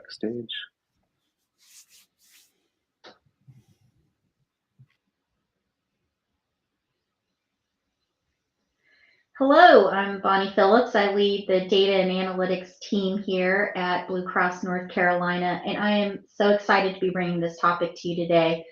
backstage. Hello, I'm Bonnie Phillips. I lead the data and analytics team here at Blue Cross North Carolina, and I am so excited to be bringing this topic to you today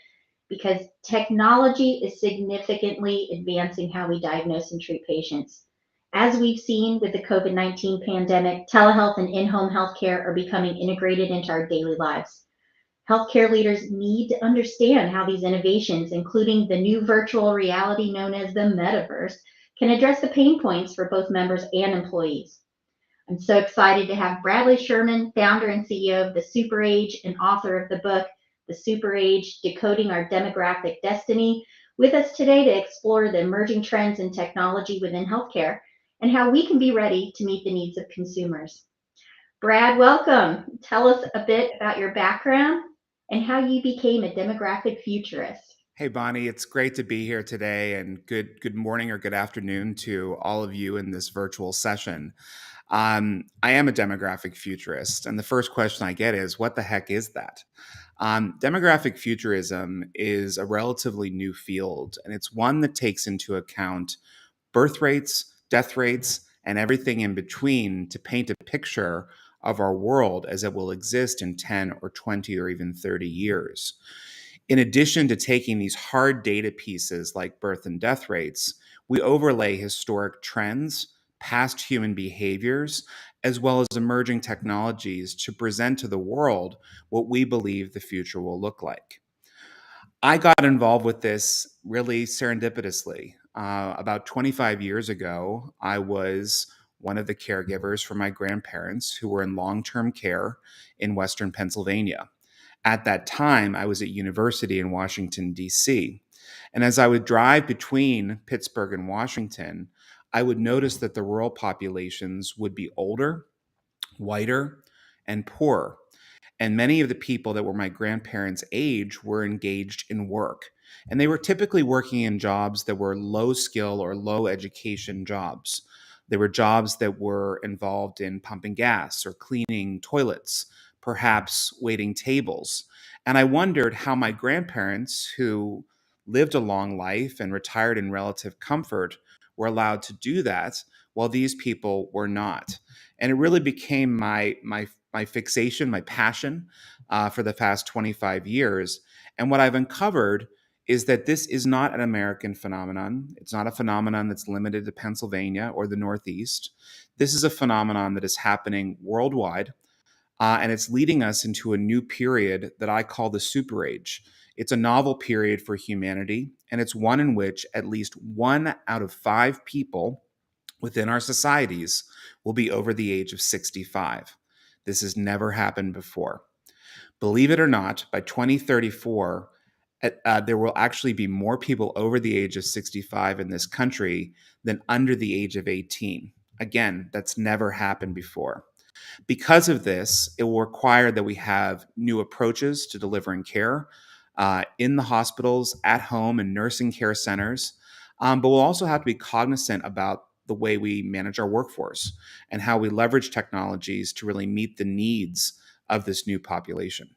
because technology is significantly advancing how we diagnose and treat patients. As we've seen with the COVID-19 pandemic, telehealth and in-home healthcare are becoming integrated into our daily lives. Healthcare leaders need to understand how these innovations, including the new virtual reality known as the metaverse, can address the pain points for both members and employees. I'm so excited to have Bradley Sherman, founder and CEO of the Super Age and author of the book, The Super Age Decoding Our Demographic Destiny, with us today to explore the emerging trends in technology within healthcare and how we can be ready to meet the needs of consumers. Brad, welcome. Tell us a bit about your background and how you became a demographic futurist. Hey Bonnie, it's great to be here today, and good morning or good afternoon to all of you in this virtual session. I am a demographic futurist, and the first question I get is, what the heck is that? Demographic futurism is a relatively new field, and it's one that takes into account birth rates, death rates, and everything in between to paint a picture of our world as it will exist in 10 or 20 or even 30 years. In addition to taking these hard data pieces like birth and death rates, we overlay historic trends, past human behaviors, as well as emerging technologies to present to the world what we believe the future will look like. I got involved with this really serendipitously. About 25 years ago, I was one of the caregivers for my grandparents who were in long term care in Western Pennsylvania. At that time, I was at university in Washington, D.C. And as I would drive between Pittsburgh and Washington, I would notice that the rural populations would be older, whiter, and poorer. And many of the people that were my grandparents' age were engaged in work. And they were typically working in jobs that were low skill or low education jobs. There were jobs that were involved in pumping gas or cleaning toilets, perhaps waiting tables. And I wondered how my grandparents, who lived a long life and retired in relative comfort, were allowed to do that while these people were not. And it really became my fixation, my passion for the past 25 years. And what I've uncovered is that this is not an American phenomenon. It's not a phenomenon that's limited to Pennsylvania or the Northeast. This is a phenomenon that is happening worldwide, and it's leading us into a new period that I call the Super Age. It's a novel period for humanity, and it's one in which at least 1 out of 5 people within our societies will be over the age of 65. This has never happened before. Believe it or not, by 2034, there will actually be more people over the age of 65 in this country than under the age of 18. Again, that's never happened before. Because of this, it will require that we have new approaches to delivering care in the hospitals, at home, and nursing care centers. But we'll also have to be cognizant about the way we manage our workforce and how we leverage technologies to really meet the needs of this new population.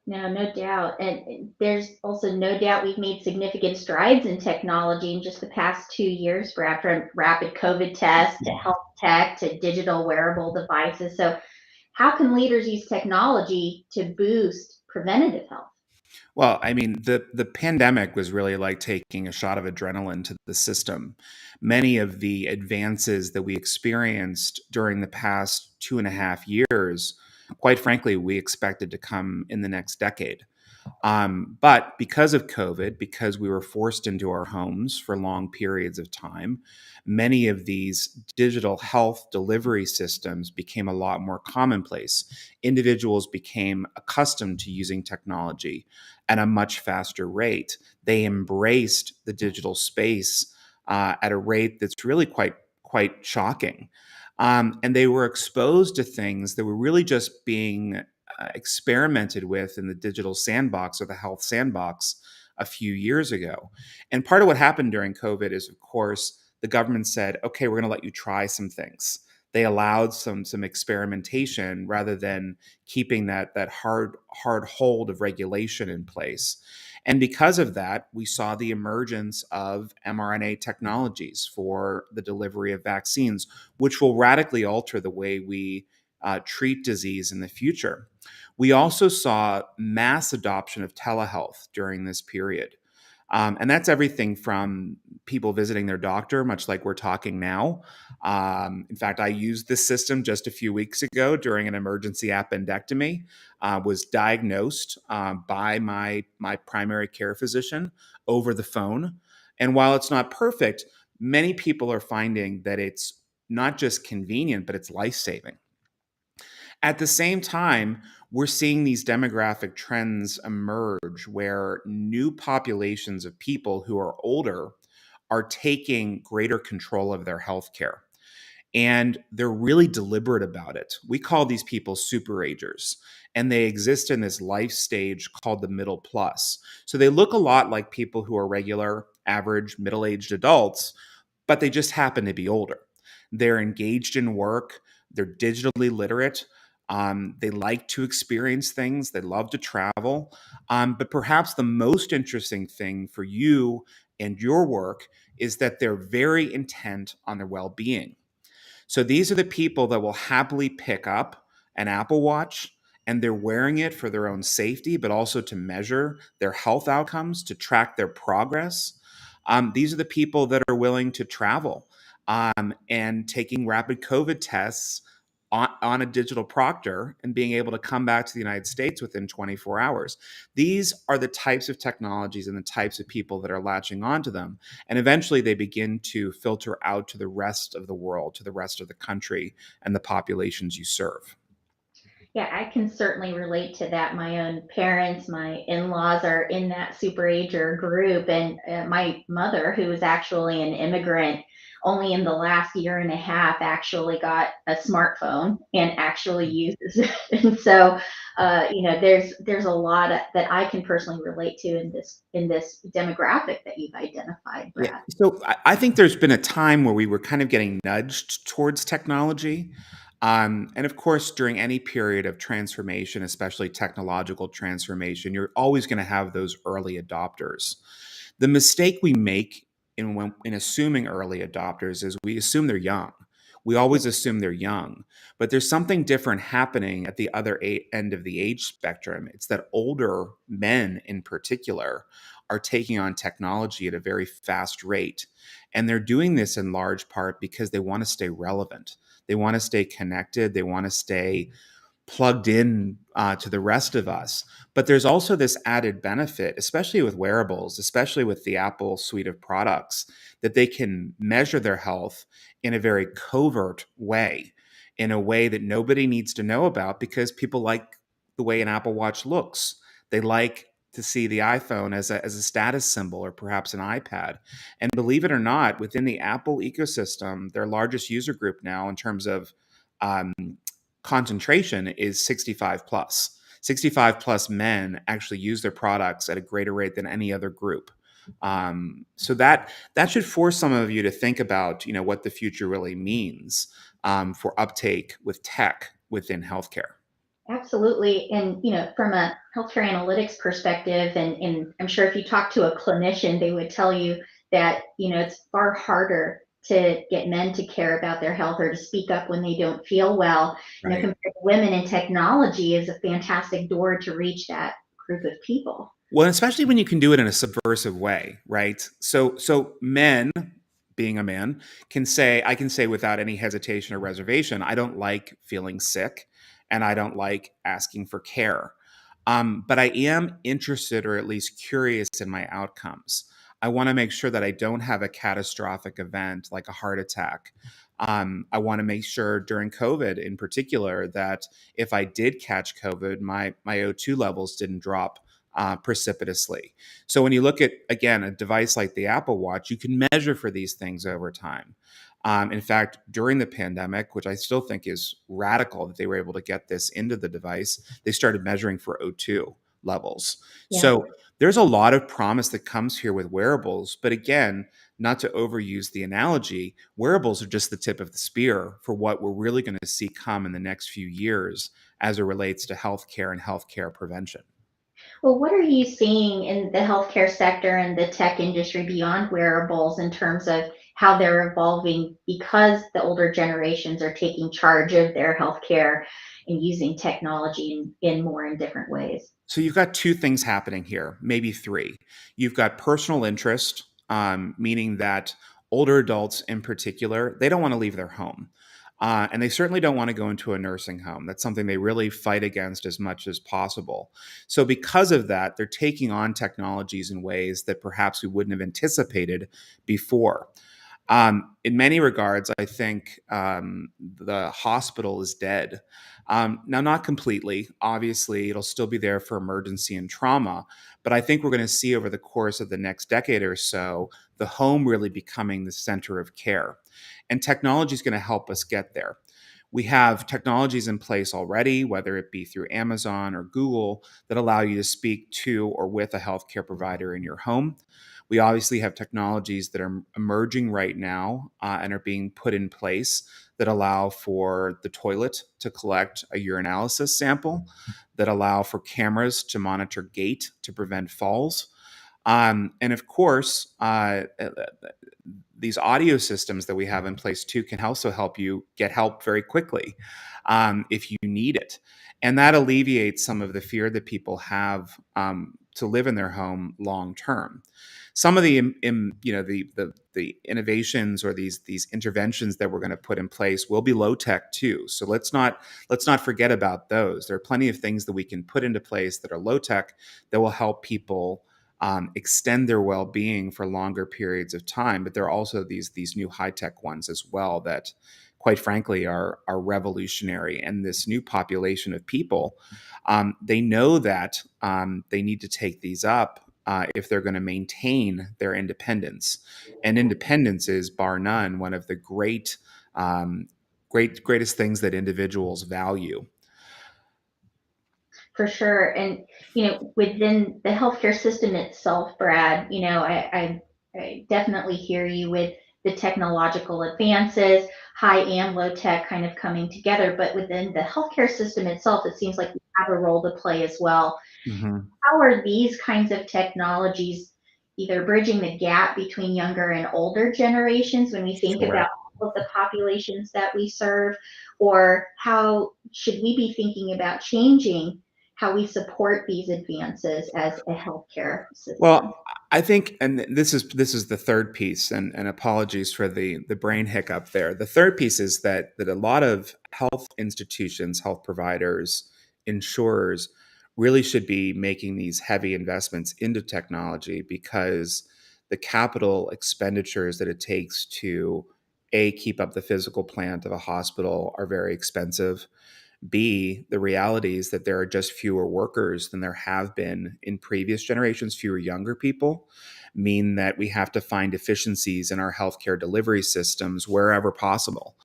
No doubt. And there's also no doubt we've made significant strides in technology in just the past 2 years, from rapid COVID tests to health tech to digital wearable devices. So, how can leaders use technology to boost preventative health? Well, I mean, the pandemic was really like taking a shot of adrenaline to the system. Many of the advances that we experienced during the past 2.5 years, quite frankly, we expected to come in the next decade. But because of COVID, because we were forced into our homes for long periods of time, many of these digital health delivery systems became a lot more commonplace. Individuals became accustomed to using technology at a much faster rate. They embraced the digital space at a rate that's really quite shocking. And they were exposed to things that were really just being experimented with in the digital sandbox or the health sandbox a few years ago. And part of what happened during COVID is, of course, the government said, okay, we're going to let you try some things. They allowed some experimentation rather than keeping that hard hold of regulation in place. And because of that, we saw the emergence of mRNA technologies for the delivery of vaccines, which will radically alter the way we treat disease in the future. We also saw mass adoption of telehealth during this period. And that's everything from people visiting their doctor, much like we're talking now. In fact, I used this system just a few weeks ago during an emergency appendectomy. Was diagnosed by my primary care physician over the phone. And while it's not perfect, many people are finding that it's not just convenient, but it's life saving. At the same time, we're seeing these demographic trends emerge where new populations of people who are older are taking greater control of their health care. And they're really deliberate about it. We call these people superagers, and they exist in this life stage called the middle plus. So they look a lot like people who are regular, average, middle aged adults, but they just happen to be older. They're engaged in work, they're digitally literate. They like to experience things, they love to travel. But perhaps the most interesting thing for you and your work is that they're very intent on their well being. So these are the people that will happily pick up an Apple Watch and they're wearing it for their own safety, but also to measure their health outcomes, to track their progress. These are the people that are willing to travel and taking rapid COVID tests on a digital proctor and being able to come back to the United States within 24 hours. These are the types of technologies and the types of people that are latching onto them. And eventually they begin to filter out to the rest of the world, to the rest of the country and the populations you serve. Yeah, I can certainly relate to that. My own parents, my in-laws are in that superager group, and my mother, who is actually an immigrant, only in the last year and a half actually got a smartphone and actually uses it. And so, there's a lot that I can personally relate to in this demographic that you've identified, Yeah. Brad. So I think there's been a time where we were kind of getting nudged towards technology. And of course, during any period of transformation, especially technological transformation, you're always going to have those early adopters. The mistake we make in assuming early adopters is we assume they're young. We always assume they're young, but there's something different happening at the other end of the age spectrum. It's that older men in particular are taking on technology at a very fast rate. And they're doing this in large part because they want to stay relevant. They want to stay connected. They want to stay plugged in to the rest of us. But there's also this added benefit, especially with wearables, especially with the Apple suite of products, that they can measure their health in a very covert way, in a way that nobody needs to know about because people like the way an Apple Watch looks. They like to see the iPhone as a status symbol or perhaps an iPad. And believe it or not, within the Apple ecosystem, their largest user group now in terms of um, concentration is 65 plus. 65 plus men actually use their products at a greater rate than any other group. So that should force some of you to think about, what the future really means for uptake with tech within healthcare. Absolutely. And, from a healthcare analytics perspective, and I'm sure if you talk to a clinician, they would tell you that, it's far harder to get men to care about their health or to speak up when they don't feel well, Right. compared to women. And technology is a fantastic door to reach that group of people. Well, especially when you can do it in a subversive way, right? So men, being a man, I can say without any hesitation or reservation, I don't like feeling sick and I don't like asking for care. But I am interested or at least curious in my outcomes. I want to make sure that I don't have a catastrophic event like a heart attack. I want to make sure during COVID in particular that if I did catch COVID, my O2 levels didn't drop precipitously. So when you look at, again, a device like the Apple Watch, you can measure for these things over time. In fact, during the pandemic, which I still think is radical that they were able to get this into the device, they started measuring for O2 levels. Yeah. So there's a lot of promise that comes here with wearables. But again, not to overuse the analogy, wearables are just the tip of the spear for what we're really going to see come in the next few years as it relates to healthcare and healthcare prevention. Well, what are you seeing in the healthcare sector and the tech industry beyond wearables in terms of how they're evolving because the older generations are taking charge of their healthcare and using technology in more in different ways? So you've got two things happening here, maybe three. You've got personal interest, meaning that older adults in particular, they don't want to leave their home. And they certainly don't want to go into a nursing home. That's something they really fight against as much as possible. So, because of that, they're taking on technologies in ways that perhaps we wouldn't have anticipated before. In many regards, I think the hospital is dead. Now, not completely. Obviously, it'll still be there for emergency and trauma. But I think we're going to see over the course of the next decade or so the home really becoming the center of care. And technology is going to help us get there. We have technologies in place already, whether it be through Amazon or Google, that allow you to speak to or with a healthcare provider in your home. We obviously have technologies that are emerging right now and are being put in place that allow for the toilet to collect a urinalysis sample, that allow for cameras to monitor gait to prevent falls. And of course, these audio systems that we have in place too can also help you get help very quickly if you need it. And that alleviates some of the fear that people have to live in their home long term. Some of the the innovations or these interventions that we're going to put in place will be low tech too. So let's not forget about those. There are plenty of things that we can put into place that are low tech that will help people extend their well-being for longer periods of time. But there are also these new high-tech ones as well that, quite frankly, are revolutionary. And this new population of people, they know that they need to take these up if they're going to maintain their independence. And independence is, bar none, one of the greatest things that individuals value. For sure. And, within the healthcare system itself, Brad, I definitely hear you with the technological advances, high and low tech kind of coming together. But within the healthcare system itself, it seems like we have a role to play as well. Mhm. How are these kinds of technologies either bridging the gap between younger and older generations when we think about Sure. all of the populations that we serve, or how should we be thinking about changing how we support these advances as a healthcare system? Well, I think, and this is the third piece, and apologies for the brain hiccup there. The third piece is that a lot of health institutions, health providers, insurers really should be making these heavy investments into technology because the capital expenditures that it takes to keep up the physical plant of a hospital are very expensive. B, the reality is that there are just fewer workers than there have been in previous generations. Fewer younger people mean that we have to find efficiencies in our healthcare delivery systems wherever possible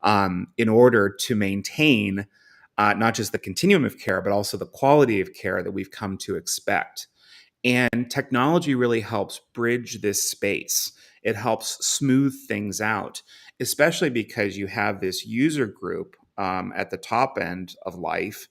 in order to maintain not just the continuum of care, but also the quality of care that we've come to expect. And technology really helps bridge this space. It helps smooth things out, especially because you have this user group at the top end of life,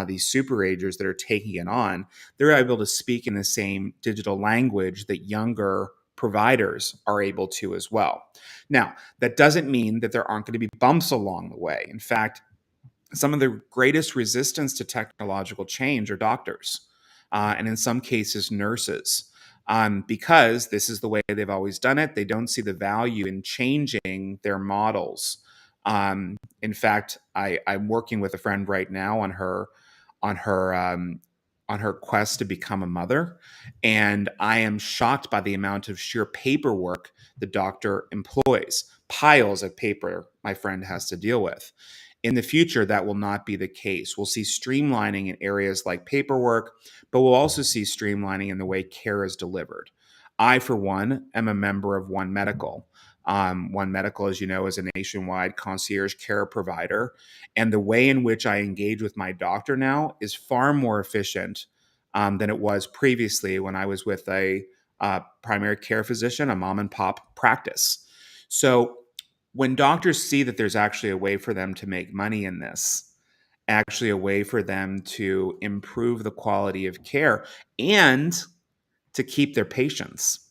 these super agers that are taking it on. They're able to speak in the same digital language that younger providers are able to as well. Now, that doesn't mean that there aren't going to be bumps along the way. In fact, some of the greatest resistance to technological change are doctors, and in some cases, nurses, because this is the way they've always done it. They don't see the value in changing their models. In fact, I'm working with a friend right now on her on her quest to become a mother, and I am shocked by the amount of sheer paperwork the doctor employs. Piles of paper my friend has to deal with. In the future, that will not be the case. We'll see streamlining in areas like paperwork, but we'll also see streamlining in the way care is delivered. I, for one, am a member of One Medical. One Medical, as you know, is a nationwide concierge care provider. And the way in which I engage with my doctor now is far more efficient than it was previously when I was with primary care physician, a mom and pop practice. So when doctors see that there's actually a way for them to make money in this, actually a way for them to improve the quality of care and to keep their patients.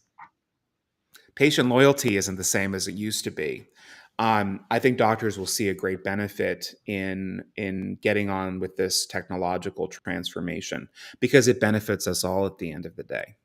Patient loyalty isn't the same as it used to be. I think doctors will see a great benefit in getting on with this technological transformation because it benefits us all at the end of the day.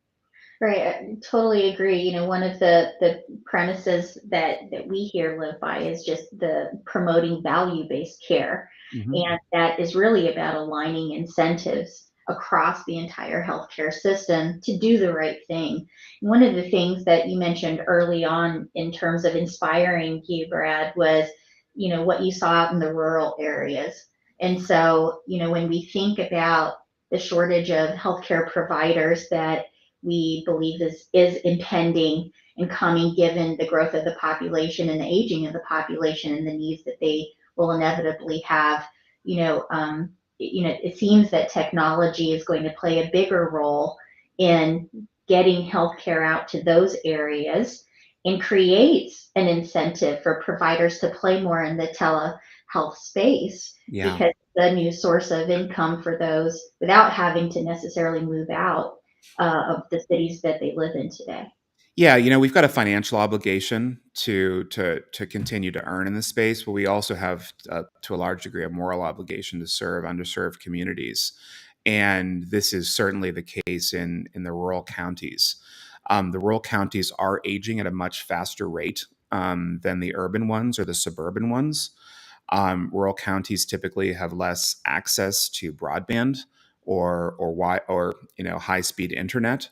Right, I totally agree. One of the premises that we here live by is just the promoting value-based care, Mhm. and that is really about aligning incentives across the entire healthcare system to do the right thing. One of the things that you mentioned early on in terms of inspiring you, Brad, was what you saw out in the rural areas. And so, when we think about the shortage of healthcare providers that we believe is impending and coming given the growth of the population and the aging of the population and the needs that they will inevitably have. It seems that technology is going to play a bigger role in getting healthcare out to those areas and creates an incentive for providers to play more in the telehealth space Yeah. because the new source of income for those without having to necessarily move out of the cities that they live in today. Yeah, we've got a financial obligation to continue to earn in this space, but we also have, to a large degree, a moral obligation to serve underserved communities, and this is certainly the case in the rural counties. The rural counties are aging at a much faster rate than the urban ones or the suburban ones. Rural counties typically have less access to broadband or high speed internet.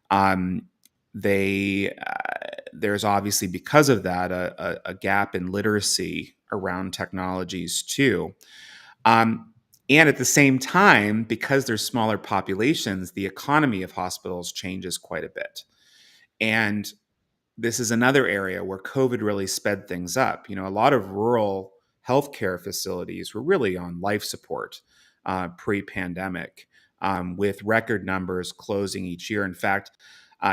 Um, there's obviously because of that a gap in literacy around technologies too. Um, and at the same time, because there's smaller populations, the economy of hospitals changes quite a bit. And this is another area where COVID really sped things up. A lot of rural healthcare facilities were really on life support pre-pandemic, with record numbers closing each year. In fact,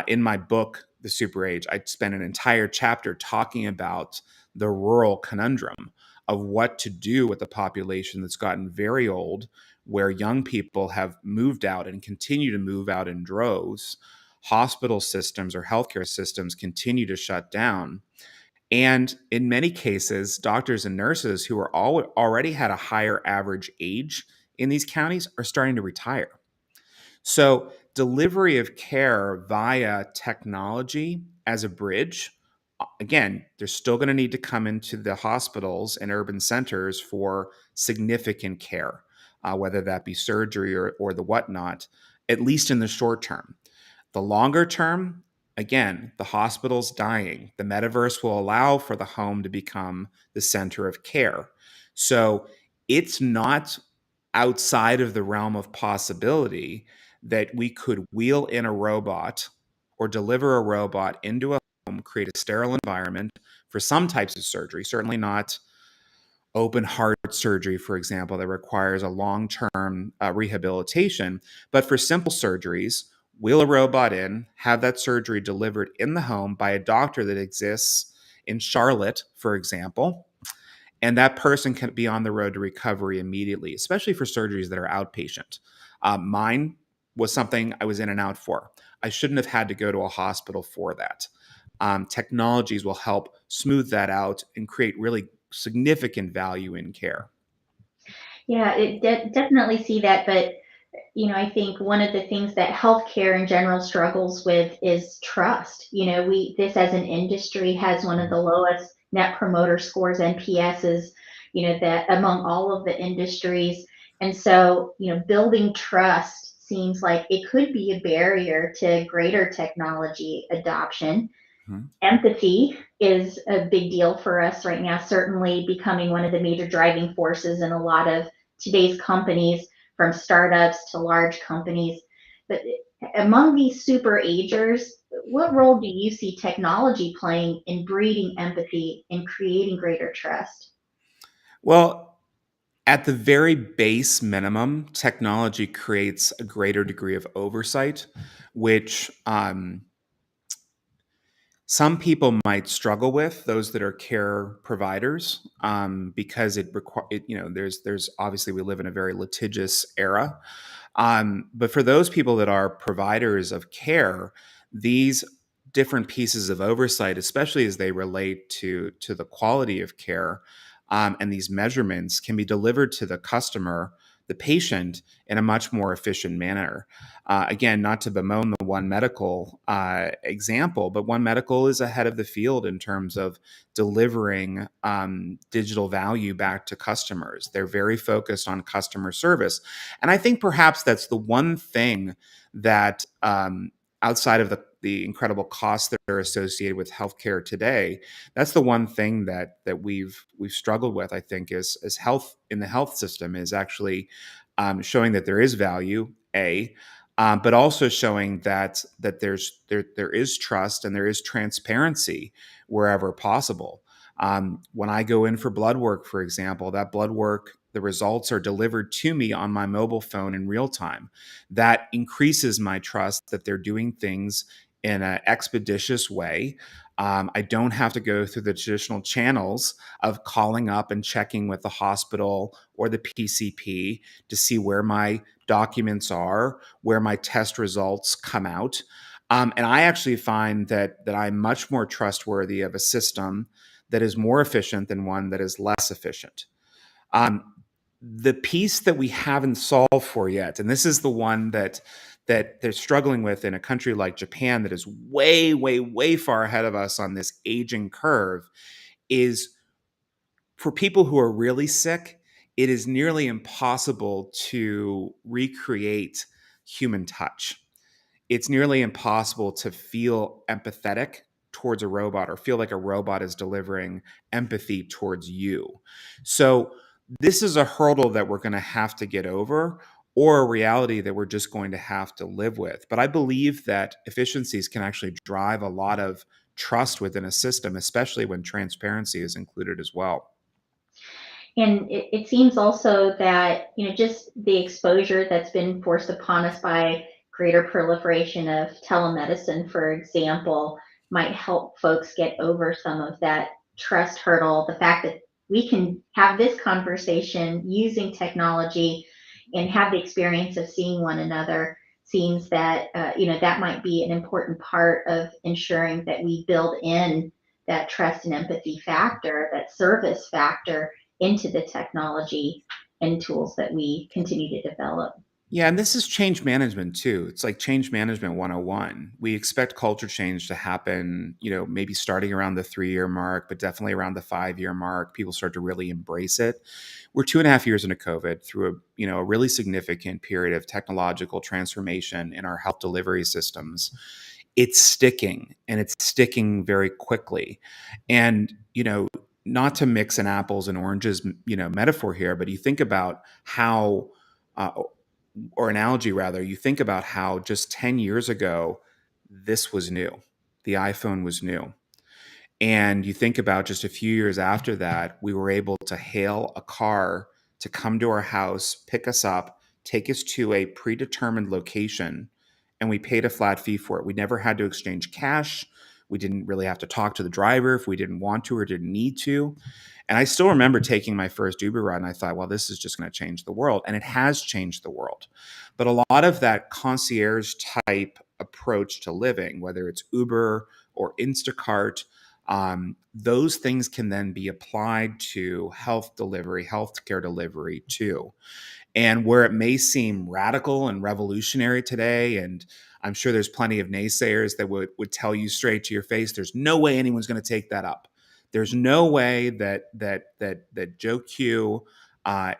in my book, The Super Age, I spent an entire chapter talking about the rural conundrum of what to do with a population that's gotten very old, where young people have moved out and continue to move out in droves. Hospital systems or healthcare systems continue to shut down. And in many cases, doctors and nurses who are already had a higher average age in these counties are starting to retire. So, delivery of care via technology as a bridge, again, they're still going to need to come into the hospitals and urban centers for significant care, whether that be surgery or the whatnot, at least in the short term. The longer term, again, the hospital's dying. The metaverse will allow for the home to become the center of care. So it's not outside of the realm of possibility that we could wheel in a robot or deliver a robot into a home, create a sterile environment for some types of surgery, certainly not open heart surgery, for example, that requires a long term rehabilitation. But for simple surgeries, wheel a robot in, have that surgery delivered in the home by a doctor that exists in Charlotte, for example. And that person can be on the road to recovery immediately, especially for surgeries that are outpatient. Mine was something I was in and out for. I shouldn't have had to go to a hospital for that. Technologies will help smooth that out and create really significant value in care. Yeah, definitely see that, but I think one of the things that healthcare in general struggles with is trust. We this as an industry has one of the lowest net promoter scores, NPSs, that among all of the industries. And so, building trust seems like it could be a barrier to greater technology adoption. Mhm. Empathy is a big deal for us right now, certainly becoming one of the major driving forces in a lot of today's companies, from startups to large companies. But among these super agers, what role do you see technology playing in breeding empathy and creating greater trust? Well, at the very base minimum, technology creates a greater degree of oversight, which some people might struggle with, those that are care providers, because it require there's obviously we live in a very litigious era. But for those people that are providers of care, these different pieces of oversight, especially as they relate to the quality of care, and these measurements can be delivered to the customer, the patient, in a much more efficient manner. Again, not to bemoan the One Medical example, but One Medical is ahead of the field in terms of delivering digital value back to customers. They're very focused on customer service. And I think perhaps that's the one thing that, outside of the incredible costs that are associated with healthcare today, that's the one thing that we've struggled with. I think is health in the health system is actually showing that there is value, but also showing that there is trust and there is transparency wherever possible. When I go in for blood work, for example, that blood work, the results are delivered to me on my mobile phone in real time. That increases my trust that they're doing things in an expeditious way. I don't have to go through the traditional channels of calling up and checking with the hospital or the PCP to see where my documents are, where my test results come out. And I actually find that I'm much more trustworthy of a system that is more efficient than one that is less efficient. The piece that we haven't solved for yet, and this is the one that they're struggling with in a country like Japan that is way, way, way far ahead of us on this aging curve, is for people who are really sick, it is nearly impossible to recreate human touch. It's nearly impossible to feel empathetic towards a robot or feel like a robot is delivering empathy towards you. So, this is a hurdle that we're going to have to get over, or a reality that we're just going to have to live with. But I believe that efficiencies can actually drive a lot of trust within a system, especially when transparency is included as well. And it seems also that, just the exposure that's been forced upon us by greater proliferation of telemedicine, for example, might help folks get over some of that trust hurdle. The fact that we can have this conversation using technology and have the experience of seeing one another seems that, that might be an important part of ensuring that we build in that trust and empathy factor, that service factor into the technology and tools that we continue to develop. Yeah, and this is change management too. It's like change management 101. We expect culture change to happen, maybe starting around the 3-year mark, but definitely around the 5-year mark. People start to really embrace it. We're 2.5 years into COVID through a really significant period of technological transformation in our health delivery systems. It's sticking, and it's sticking very quickly. And, not to mix an apples and oranges, metaphor here, but you think about how, or analogy rather, you think about how just 10 years ago, this was new. The iPhone was new. And you think about just a few years after that, we were able to hail a car to come to our house, pick us up, take us to a predetermined location, and we paid a flat fee for it. We never had to exchange cash. We didn't really have to talk to the driver if we didn't want to or didn't need to. And I still remember taking my first Uber ride and I thought, well, this is just going to change the world. And it has changed the world. But a lot of that concierge type approach to living, whether it's Uber or Instacart, those things can then be applied to health delivery, healthcare delivery too. And where it may seem radical and revolutionary today, and I'm sure there's plenty of naysayers that would tell you straight to your face, there's no way anyone's going to take that up. There's no way that Joe Q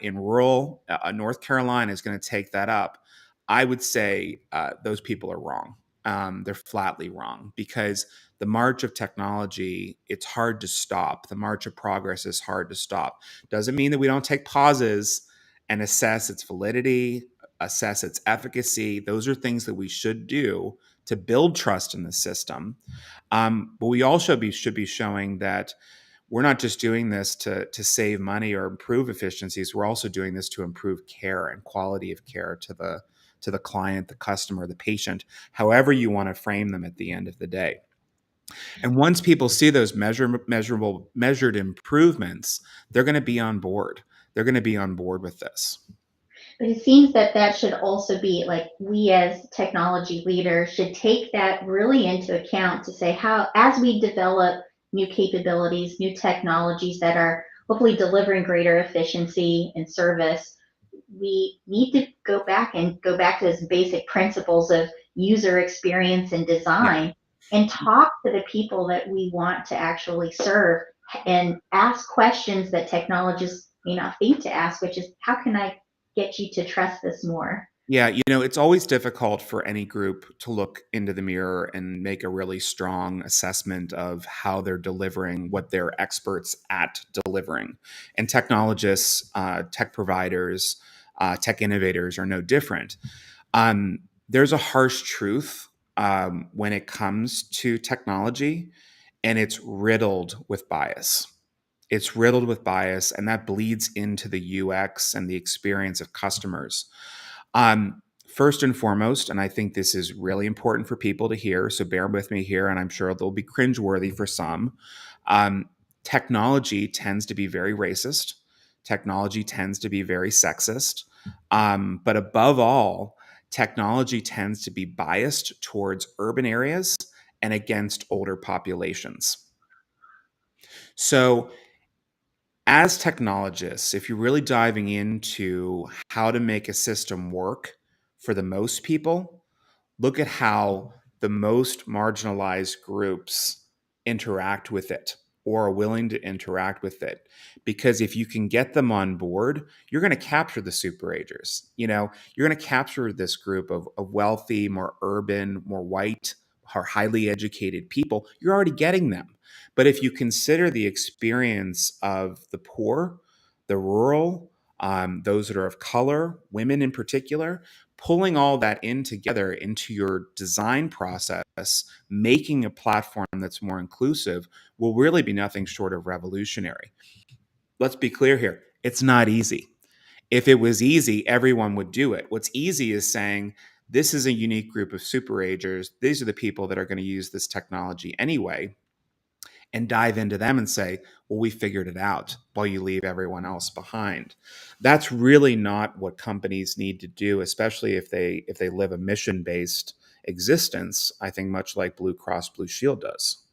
in rural North Carolina is going to take that up. I would say those people are wrong. They're flatly wrong, because the march of technology, it's hard to stop. The march of progress is hard to stop. Doesn't mean that we don't take pauses and assess its validity, assess its efficacy. Those are things that we should do to build trust in the system. But we also should be showing that we're not just doing this to save money or improve efficiencies. We're also doing this to improve care and quality of care to the client, the customer, the patient, however you want to frame them at the end of the day. And once people see those measured improvements, they're going to be on board. They're going to be on board with this. But it seems that that should also be like we as technology leaders should take that really into account to say how, as we develop new capabilities, new technologies that are hopefully delivering greater efficiency and service, we need to go back to those basic principles of user experience and Yeah. design and talk to the people that we want to actually serve and ask questions that technologists may not think to ask, which is how can I get you to trust this more? Yeah, it's always difficult for any group to look into the mirror and make a really strong assessment of how they're delivering what they're experts at delivering. And technologists, tech providers, tech innovators are no different. There's a harsh truth when it comes to technology, and it's riddled with bias. It's riddled with bias, and that bleeds into the UX and the experience of customers. First and foremost, and I think this is really important for people to hear, so bear with me here, and I'm sure they'll be cringeworthy for some. Um, Technology tends to be very racist. Technology tends to be very sexist. But above all, technology tends to be biased towards urban areas and against older populations. So, as technologists, if you're really diving into how to make a system work for the most people, look at how the most marginalized groups interact with it or are willing to interact with it. Because if you can get them on board, you're going to capture the super agers. You're going to capture this group of wealthy, more urban, more white, or highly educated people. You're already getting them. But if you consider the experience of the poor, the rural, those that are of color, women in particular, pulling all that in together into your design process, making a platform that's more inclusive will really be nothing short of revolutionary. Let's be clear here. It's not easy. If it was easy, everyone would do it. What's easy is saying, this is a unique group of super agers. These are the people that are going to use this technology anyway, and dive into them and say, well, we figured it out while you leave everyone else behind. That's really not what companies need to do, especially if they live a mission-based existence, I think much like Blue Cross Blue Shield does.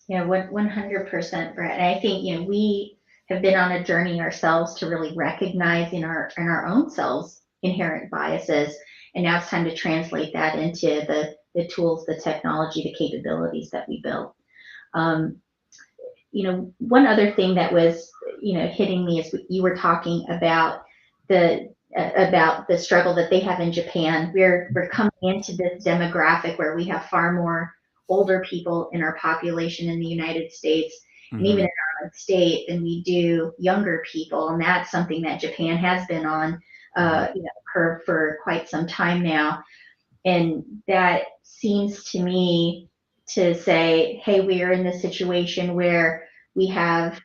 Yeah, 100%, Brett. And I think, we have been on a journey ourselves to really recognize in our own selves inherent biases. And now it's time to translate that into the tools, the technology, the capabilities that we build. Um, one other thing that was, hitting me is you were talking about the struggle that they have in Japan. We're coming into this demographic where we have far more older people in our population in the United States and even Mm-hmm. in our own state than we do younger people, and that's something that Japan has been on Mm-hmm. curve for quite some time now. And that seems to me to say, hey, we are in this situation where we have,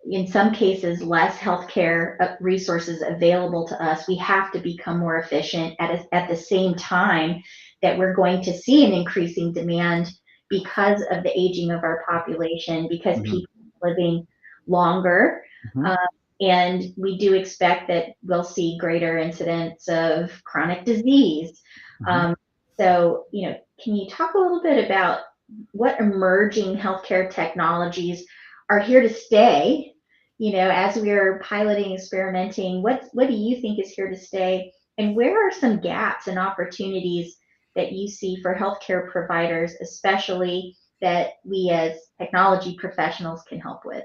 in some cases, less healthcare resources available to us. We have to become more efficient at the same time that we're going to see an increasing demand because of the aging of our population, because Mm-hmm. people are living longer. Mm-hmm. Uh, and we do expect that we'll see greater incidence of chronic disease. Mm-hmm. Um, so, can you talk a little bit about what emerging healthcare technologies are here to stay? As we're piloting, experimenting, what do you think is here to stay? And where are some gaps and opportunities that you see for healthcare providers, especially that we as technology professionals can help with?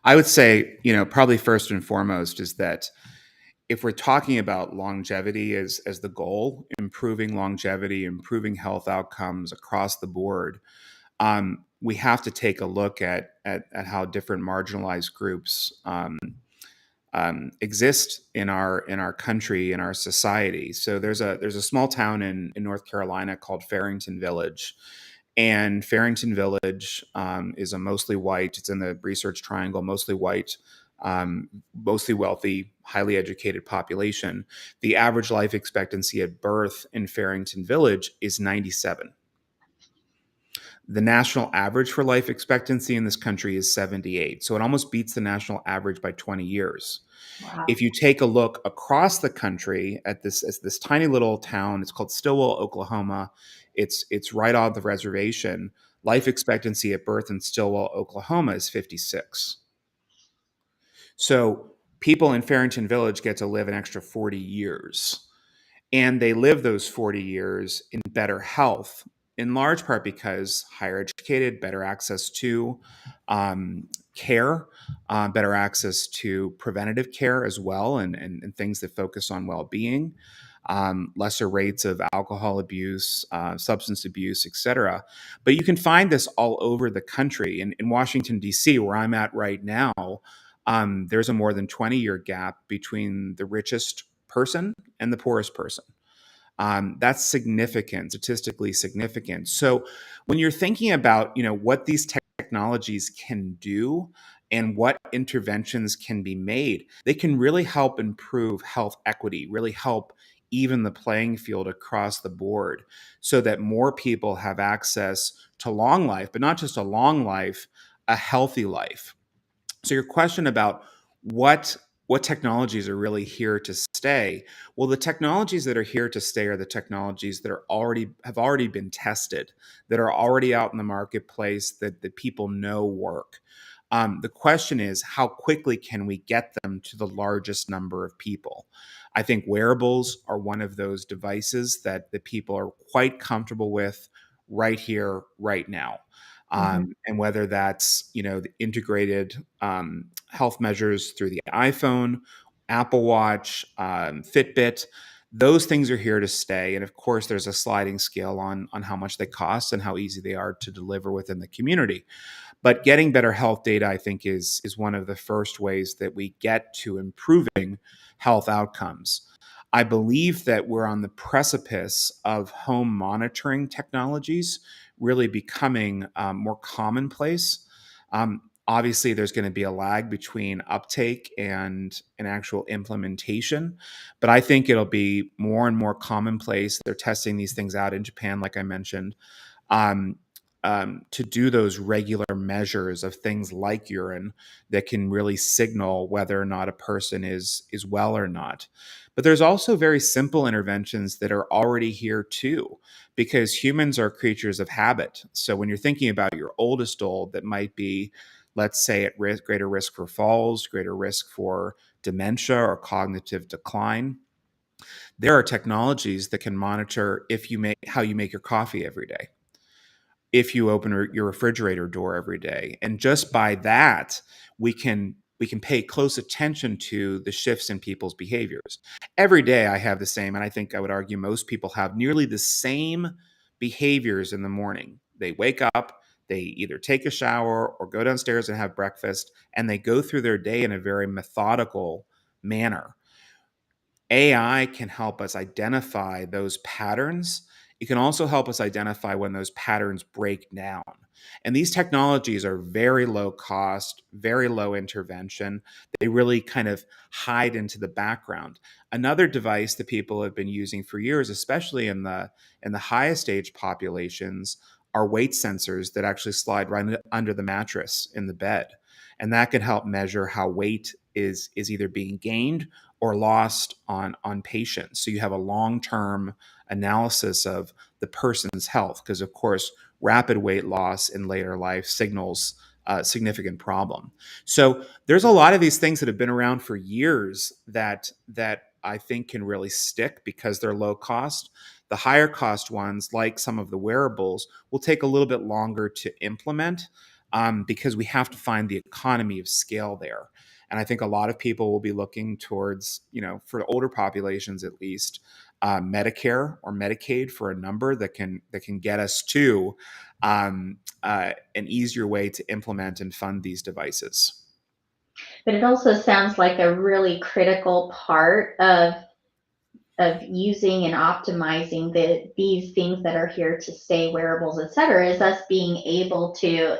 I would say, probably first and foremost is that if we're talking about longevity as the goal, improving longevity, improving health outcomes across the board, we have to take a look at how different marginalized groups exist in our country, in our society. So there's a small town in North Carolina called Farrington Village, and Farrington Village is a mostly white. It's in the Research Triangle, mostly white, mostly wealthy, highly educated population. The average life expectancy at birth in Farrington Village is 97. The national average for life expectancy in this country is 78. So it almost beats the national average by 20 years. Wow. If you take a look across the country at this tiny little town, it's called Stillwell, Oklahoma. It's right on the reservation. Life expectancy at birth in Stillwell, Oklahoma is 56. So people in Farrington Village get to live an extra 40 years. And they live those 40 years in better health, in large part because higher educated, better access to care, better access to preventative care as well, and things that focus on well being, lesser rates of alcohol abuse, substance abuse, etc. But you can find this all over the country. In Washington, D.C., where I'm at right now, there's a more than 20-year gap between the richest person and the poorest person. That's significant, statistically significant. So when you're thinking about, what these technologies can do and what interventions can be made, they can really help improve health equity, really help even the playing field across the board so that more people have access to long life, but not just a long life, a healthy life. So your question about what what technologies are really here to stay? Well, the technologies that are here to stay are the technologies that have already been tested, that are already out in the marketplace, that people know work. The question is, how quickly can we get them to the largest number of people? I think wearables are one of those devices that the people are quite comfortable with right here, right now. Hmm. And whether that's the integrated health measures through the iPhone, Apple Watch, Fitbit, those things are here to stay. And of course, there's a sliding scale on how much they cost and how easy they are to deliver within the community. But getting better health data, I think, is one of the first ways that we get to improving health outcomes. I believe that we're on the precipice of home monitoring technologies really becoming more commonplace. Obviously, there's going to be a lag between uptake and an actual implementation, but I think it'll be more and more commonplace. They're testing these things out in Japan, like I mentioned, um, to do those regular measures of things like urine that can really signal whether or not a person is well or not. But there's also very simple interventions that are already here too, because humans are creatures of habit. So when you're thinking about your oldest old that might be, let's say, at risk, greater risk for falls, greater risk for dementia or cognitive decline, there are technologies that can monitor if you make how you make your coffee every day, if you open your refrigerator door every day. And just by that, we can pay close attention to the shifts in people's behaviors. Every day I have the same, and I think I would argue most people have nearly the same behaviors in the morning. They wake up, they either take a shower or go downstairs and have breakfast, and they go through their day in a very methodical manner. AI can help us identify those patterns. It can also help us identify when those patterns break down. And these technologies are very low cost, very low intervention. They really kind of hide into the background. Another device that people have been using for years, especially in the highest age populations, are weight sensors that actually slide right under the mattress in the bed. And that can help measure how weight is either being gained or lost on patients. So you have a long-term analysis of the person's health, because of course, rapid weight loss in later life signals a significant problem. So there's a lot of these things that have been around for years that I think can really stick because they're low cost. The higher cost ones, like some of the wearables, will take a little bit longer to implement, because we have to find the economy of scale there. And I think a lot of people will be looking towards, for older populations at least, Medicare or Medicaid for a number that can get us to an easier way to implement and fund these devices. But it also sounds like a really critical part of using and optimizing these things that are here to stay, wearables, et cetera, is us being able to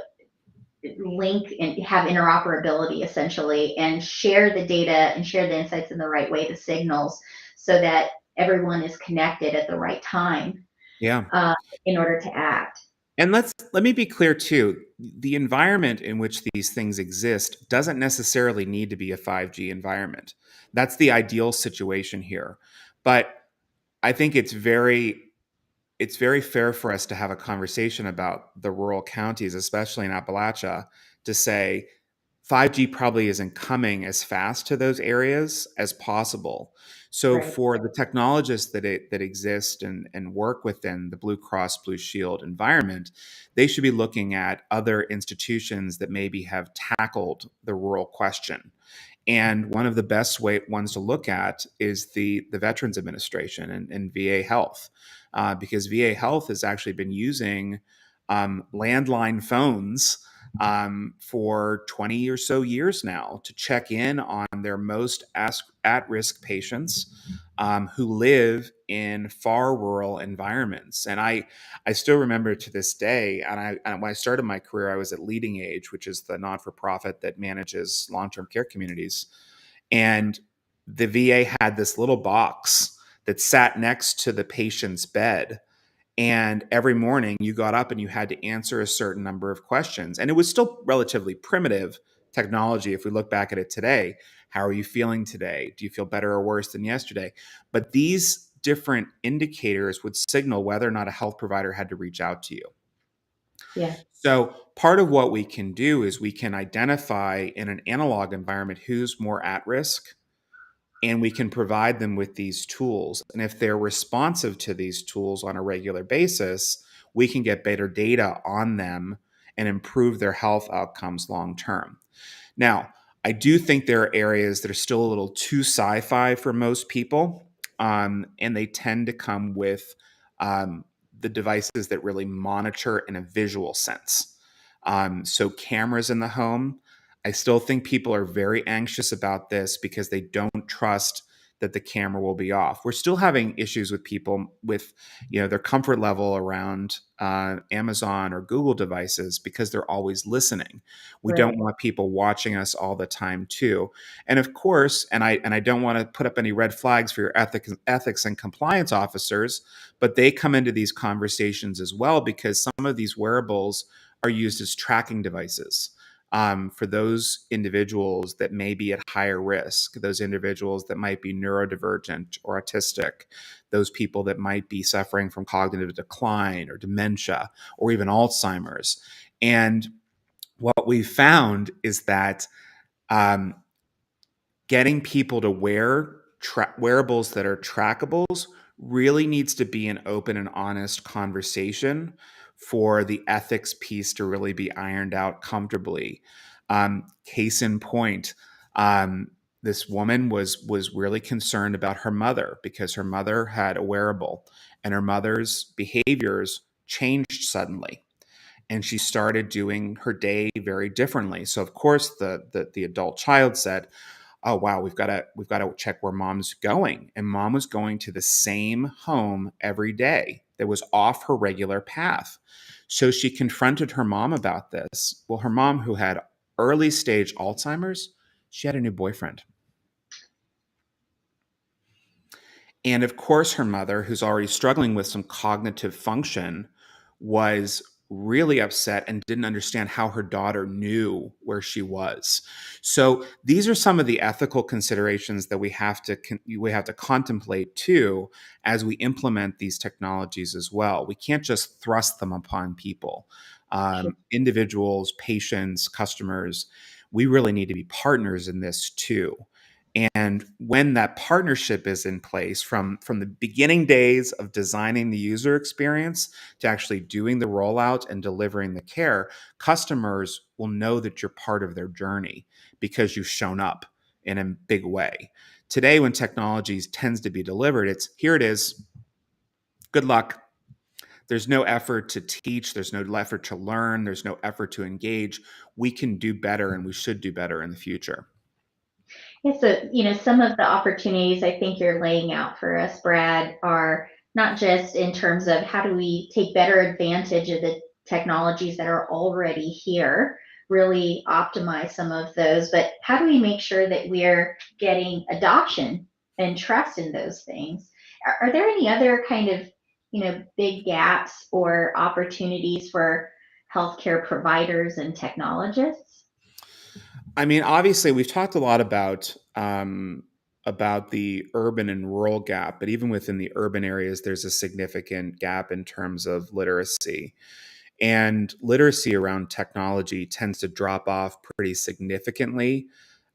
link and have interoperability essentially and share the data and share the insights in the right way, the signals, so that everyone is connected at the right time Yeah. uh, in order to act. And let me be clear too. The environment in which these things exist doesn't necessarily need to be a 5G environment. That's the ideal situation here. But I think it's very fair for us to have a conversation about the rural counties, especially in Appalachia, to say 5G probably isn't coming as fast to those areas as possible. So Right. for the technologists that exist and work within the Blue Cross Blue Shield environment, they should be looking at other institutions that maybe have tackled the rural question. And one of the best ones to look at is the Veterans Administration and VA Health, because VA Health has actually been using landline phones for 20 or so years now to check in on their most at risk patients who live in far rural environments. And I still remember to this day, and when I started my career, I was at Leading Age, which is the non for profit that manages long term care communities. And the VA had this little box that sat next to the patient's bed, and every morning you got up and you had to answer a certain number of questions. And it was still relatively primitive technology if we look back at it today. How are you feeling today? Do you feel better or worse than yesterday? But these different indicators would signal whether or not a health provider had to reach out to you. Yeah. So, part of what we can do is we can identify in an analog environment who's more at risk, and we can provide them with these tools. And if they're responsive to these tools on a regular basis, we can get better data on them and improve their health outcomes long term. Now, I do think there are areas that are still a little too sci fi for most people, and they tend to come with um, the devices that really monitor in a visual sense. So, cameras in the home, I still think people are very anxious about this because they don't trust that the camera will be off. We're still having issues with people with, their comfort level around Amazon or Google devices because they're always listening. We don't Right. want people watching us all the time too. And of course, and I don't want to put up any red flags for your ethics and compliance officers, but they come into these conversations as well because some of these wearables are used as tracking devices for those individuals that may be at higher risk, those individuals that might be neurodivergent or autistic, those people that might be suffering from cognitive decline or dementia or even Alzheimer's. And what we found is that um, getting people to wear wearables that are trackables really needs to be an open and honest conversation for the ethics piece to really be ironed out comfortably. Case in point, this woman was really concerned about her mother because her mother had a wearable, and her mother's behaviors changed suddenly, and she started doing her day very differently. So of course the adult child said, "Oh wow, we've got to check where mom's going." And mom was going to the same home every day that was off her regular path. So she confronted her mom about this. Well, her mom, who had early stage Alzheimer's, she had a new boyfriend. And of course, her mother, who's already struggling with some cognitive function, was really upset and didn't understand how her daughter knew where she was. So these are some of the ethical considerations that we have to contemplate too as we implement these technologies as well. We can't just thrust them upon people, Sure. individuals, patients, customers. We really need to be partners in this too. And when that partnership is in place from the beginning days of designing the user experience to actually doing the rollout and delivering the care, customers will know that you're part of their journey because you've shown up in a big way. Today, when technology tends to be delivered, it's here it is, good luck. There's no effort to teach, there's no effort to learn, there's no effort to engage. We can do better and we should do better in the future. Yeah, so, some of the opportunities I think you're laying out for us, Brad, are not just in terms of how do we take better advantage of the technologies that are already here, really optimize some of those, but how do we make sure that we're getting adoption and trust in those things? Are there any other kind of big gaps or opportunities for healthcare providers and technologists? I mean, obviously, we've talked a lot about the urban and rural gap, but even within the urban areas, there's a significant gap in terms of literacy. And literacy around technology tends to drop off pretty significantly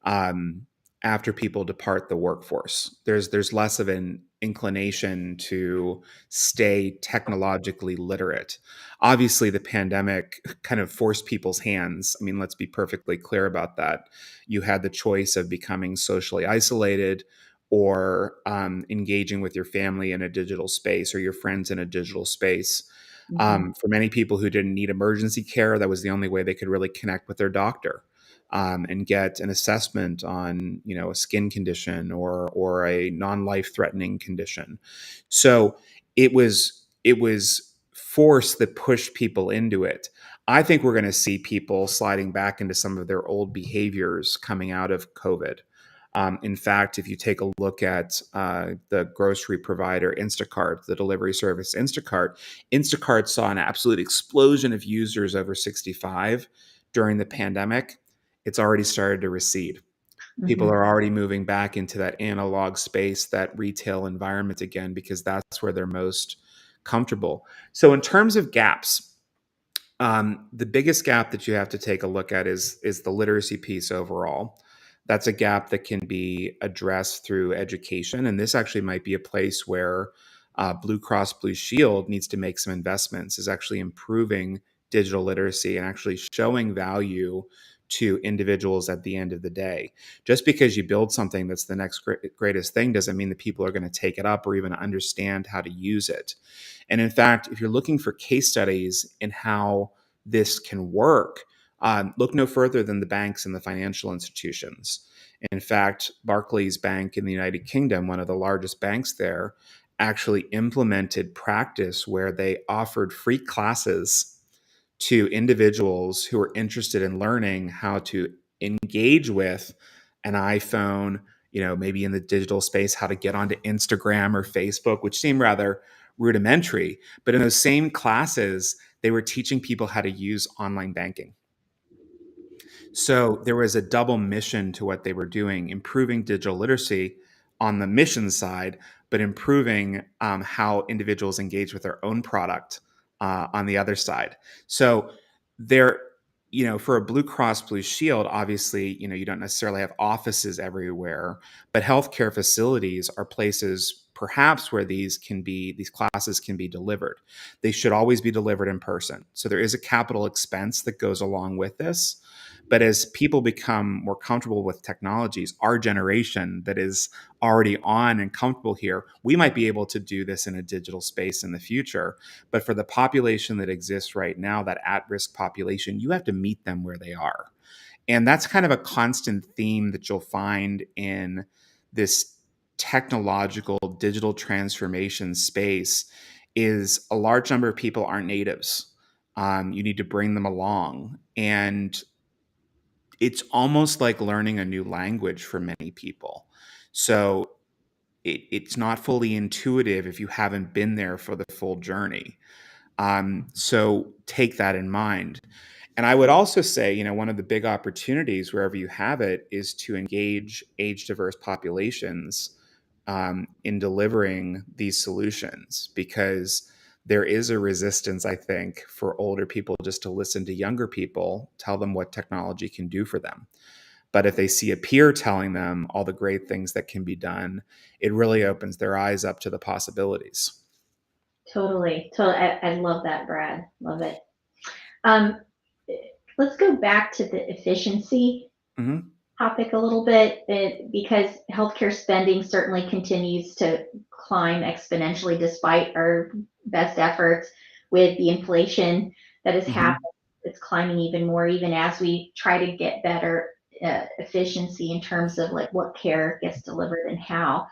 um, after people depart the workforce. There's less of an inclination to stay technologically literate. Obviously, the pandemic kind of forced people's hands. I mean, let's be perfectly clear about that. You had the choice of becoming socially isolated or engaging with your family in a digital space or your friends in a digital space. Hmm. For many people who didn't need emergency care, that was the only way they could really connect with their doctor and get an assessment on, a skin condition or a non-life threatening condition. So it was force that pushed people into it. I think we're going to see people sliding back into some of their old behaviors coming out of COVID. In fact, if you take a look at the grocery provider Instacart, the delivery service Instacart, Instacart saw an absolute explosion of users over 65 during the pandemic. It's already started to recede. People Hmm. are already moving back into that analog space, that retail environment again, because that's where they're most comfortable. So, in terms of gaps, the biggest gap that you have to take a look at is the literacy piece overall. That's a gap that can be addressed through education, and this actually might be a place where Blue Cross Blue Shield needs to make some investments. Is actually improving digital literacy and actually showing value to individuals at the end of the day. Just because you build something that's the next greatest thing doesn't mean that people are going to take it up or even understand how to use it. And in fact, if you're looking for case studies in how this can work, look no further than the banks and the financial institutions. In fact, Barclays Bank in the United Kingdom, one of the largest banks there, actually implemented practice where they offered free classes to individuals who are interested in learning how to engage with an iPhone, maybe in the digital space, how to get onto Instagram or Facebook, which seem rather rudimentary. But in those same classes, they were teaching people how to use online banking. So there was a double mission to what they were doing, improving digital literacy on the mission side, but improving how individuals engage with their own product on the other side. So there, for a Blue Cross Blue Shield, obviously, you don't necessarily have offices everywhere, but healthcare facilities are places perhaps where these classes can be delivered. They should always be delivered in person. So there is a capital expense that goes along with this, but as people become more comfortable with technologies, our generation that is already on and comfortable here, we might be able to do this in a digital space in the future. But for the population that exists right now, that at risk population, you have to meet them where they are. And that's kind of a constant theme that you'll find in this technological digital transformation space is a large number of people aren't natives. You need to bring them along. And it's almost like learning a new language for many people. So it's not fully intuitive if you haven't been there for the full journey. So take that in mind. And I would also say, one of the big opportunities wherever you have it is to engage age diverse populations in delivering these solutions because there is a resistance, I think, for older people just to listen to younger people, tell them what technology can do for them. But if they see a peer telling them all the great things that can be done, it really opens their eyes up to the possibilities. Totally. Totally. I love that, Brad. Love it. Um, let's go back to the efficiency Hmm. topic a little bit because healthcare spending certainly continues to climb exponentially despite our best efforts with the inflation that has happened. Hmm. It's climbing even more, even as we try to get better efficiency in terms of like what care gets delivered and how.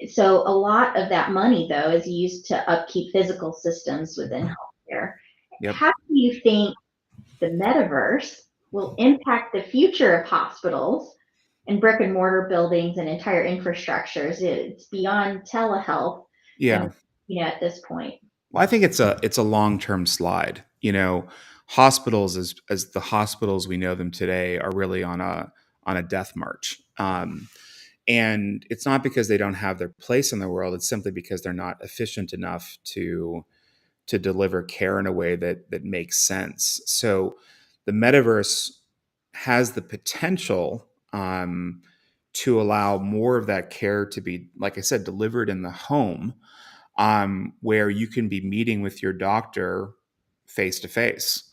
So a lot of that money, though, is used to upkeep physical systems within healthcare. Yep. How do you think the metaverse will impact the future of hospitals and brick and mortar buildings and entire infrastructures? It's beyond telehealth. And Yeah. at this point. Well, I think it's a long-term slide. Hospitals as the hospitals we know them today are really on a death march. And it's not because they don't have their place in the world. It's simply because they're not efficient enough to deliver care in a way that makes sense. So the metaverse has the potential to allow more of that care to be, like I said, delivered in the home, where you can be meeting with your doctor face to face.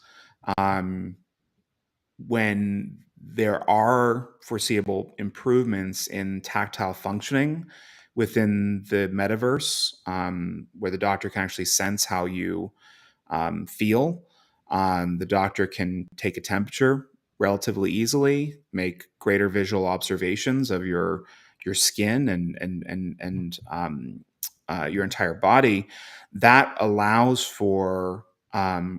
When there are foreseeable improvements in tactile functioning within the metaverse, where the doctor can actually sense how you feel. The doctor can take a temperature relatively easily, make greater visual observations of your skin and your entire body. That allows for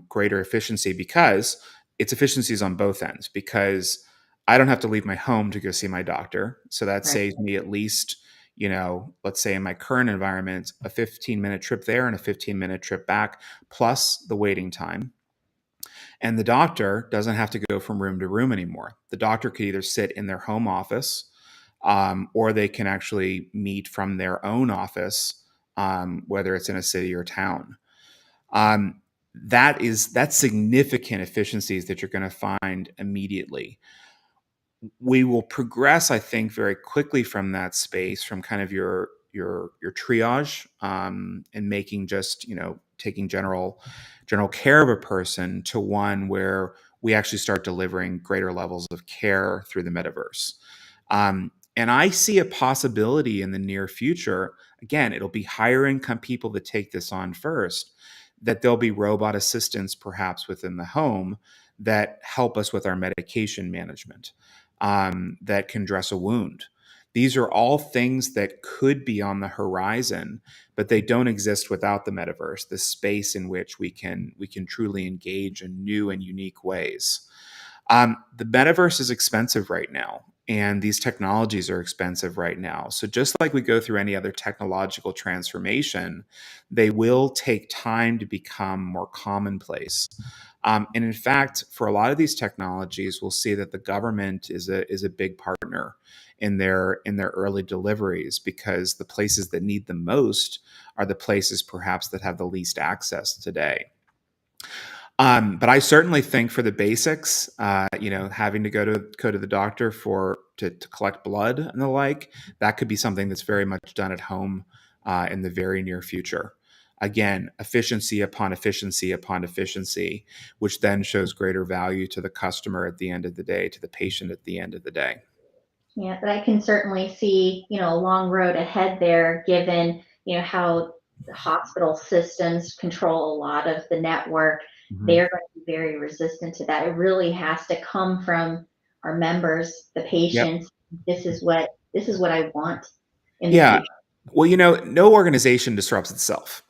greater efficiency because it's efficiencies on both ends. Because I don't have to leave my home to go see my doctor, so that Right. saves me at least, let's say in my current environment, a 15-minute trip there and a 15-minute trip back, plus the waiting time. And the doctor doesn't have to go from room to room anymore. The doctor could either sit in their home office, or they can actually meet from their own office, whether it's in a city or town. Um, that's significant efficiencies that you're going to find immediately. We will progress, I think, very quickly from that space, from kind of your triage, and making just taking general care of a person, to one where we actually start delivering greater levels of care through the metaverse. And I see a possibility in the near future. Again, it'll be higher income people that take this on first. That there'll be robot assistants, perhaps within the home, that help us with our medication management, that can dress a wound. These are all things that could be on the horizon, but they don't exist without the metaverse, the space in which we can truly engage in new and unique ways. The metaverse is expensive right now, and these technologies are expensive right now. So just like we go through any other technological transformation, they will take time to become more commonplace. And in fact, for a lot of these technologies, we'll see that the government is a big partner in their early deliveries, because the places that need them most are the places perhaps that have the least access today. But I certainly think for the basics, having to go to the doctor to collect blood and the like, that could be something that's very much done at home in the very near future. Again, efficiency upon efficiency upon efficiency, which then shows greater value to the customer at the end of the day, to the patient at the end of the day. Yeah, but I can certainly see, a long road ahead there, given, how the hospital systems control a lot of the network. Mhm. They're going to be very resistant to that. It really has to come from our members, the Yep. patients. This is what I want in the Yeah. future. Well, no organization disrupts itself.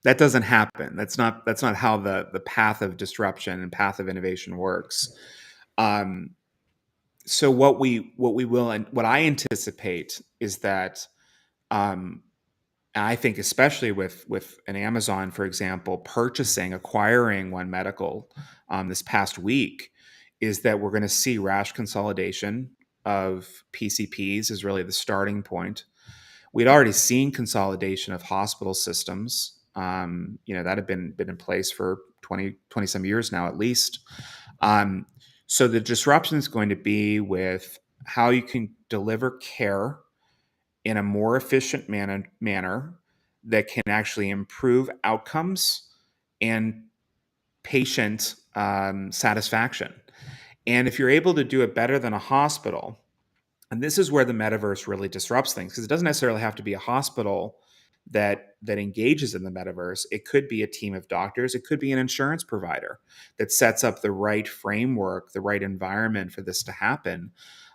That doesn't happen. That's not how the path of disruption and path of innovation works. Um, so what we will, and what I anticipate, is that, um, I think especially with an Amazon, for example, acquiring One Medical, this past week, is that we're going to see rash consolidation of PCPs is really the starting point. We'd already seen consolidation of hospital systems, that had been in place for 20 some years now, at least. Um, so the disruption is going to be with how you can deliver care in a more efficient manner that can actually improve outcomes and patient satisfaction. And if you're able to do it better than a hospital, and this is where the metaverse really disrupts things, because it doesn't necessarily have to be a hospital that engages in the metaverse. It could be a team of doctors. It could be an insurance provider that sets up the right framework, the right environment for this to happen.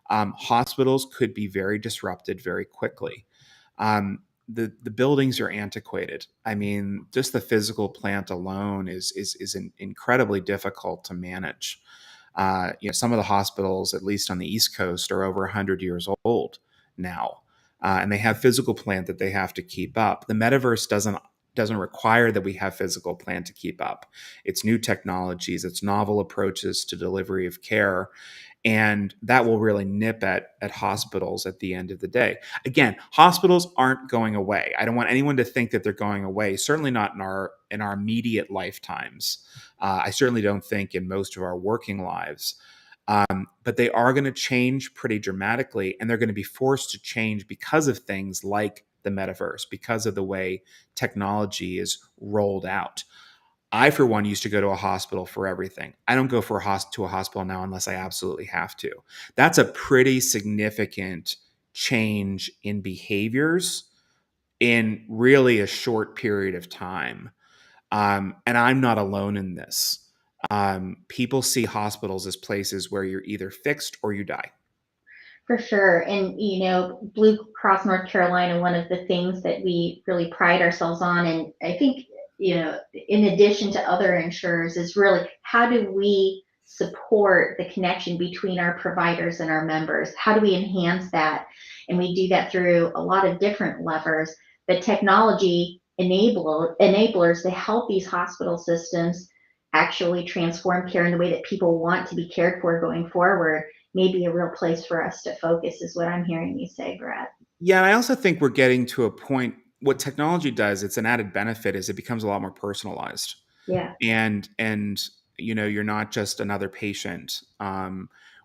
Hospitals could be very disrupted very quickly. The buildings are antiquated. I mean, just the physical plant alone is incredibly difficult to manage. Some of the hospitals, at least on the East Coast, are over 100 years old now. and they have physical plant that they have to keep up. The metaverse doesn't require that we have physical plant to keep up. It's new technologies, it's novel approaches to delivery of care, and that will really nip at hospitals at the end of the day. Again, hospitals aren't going away. I don't want anyone to think that they're going away, certainly not in our immediate lifetimes. I certainly don't think in most of our working lives. But they are going to change pretty dramatically, and they're going to be forced to change because of things like the metaverse, because of the way technology is rolled out. I, for one, used to go to a hospital for everything. I don't go to a hospital now unless I absolutely have to. That's a pretty significant change in behaviors in really a short period of time. And I'm not alone in this. People see hospitals as places where you're either fixed or you die. For sure. And, Blue Cross North Carolina, one of the things that we really pride ourselves on, and I think, in addition to other insurers, is really how do we support the connection between our providers and our members? How do we enhance that? And we do that through a lot of different levers, but technology enablers to help these hospital systems actually transform care in the way that people want to be cared for going forward may be a real place for us to focus, is what I'm hearing you say, Brett. Yeah, and I also think we're getting to a point. What technology does, it's an added benefit, is it becomes a lot more personalized. Yeah. And you're not just another patient.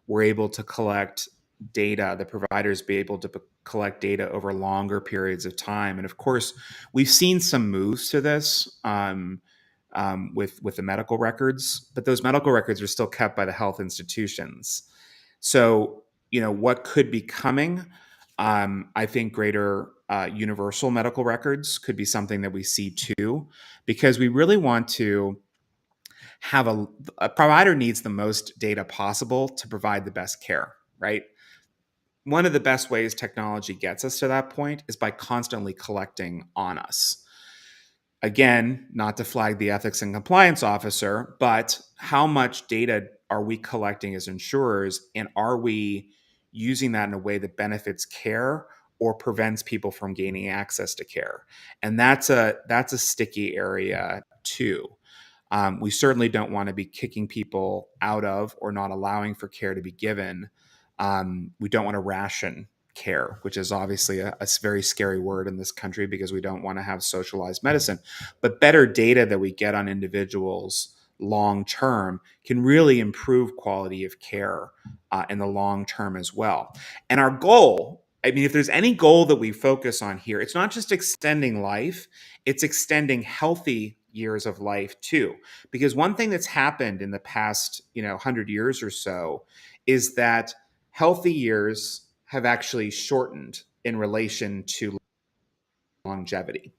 We're able to collect data. The providers be able to collect data over longer periods of time, and of course we've seen some moves to this with the medical records, but those medical records are still kept by the health institutions. So what could be coming. I think greater universal medical records could be something that we see too, because we really want to have a provider needs the most data possible to provide the best care, right? One of the best ways technology gets us to that point is by constantly collecting on us. Again, not to flag the ethics and compliance officer, but how much data are we collecting as insurers, and are we using that in a way that benefits care or prevents people from gaining access to care? And that's a sticky area too. We certainly don't want to be kicking people out of or not allowing for care to be given. We don't want to ration care, which is obviously a very scary word in this country because we don't want to have socialized medicine. But better data that we get on individuals long term can really improve quality of care in the long term as well. And our goal, I mean, if there's any goal that we focus on here, it's not just extending life, it's extending healthy years of life too. Because one thing that's happened in the past, 100 years or so is that healthy years have actually shortened in relation to longevity.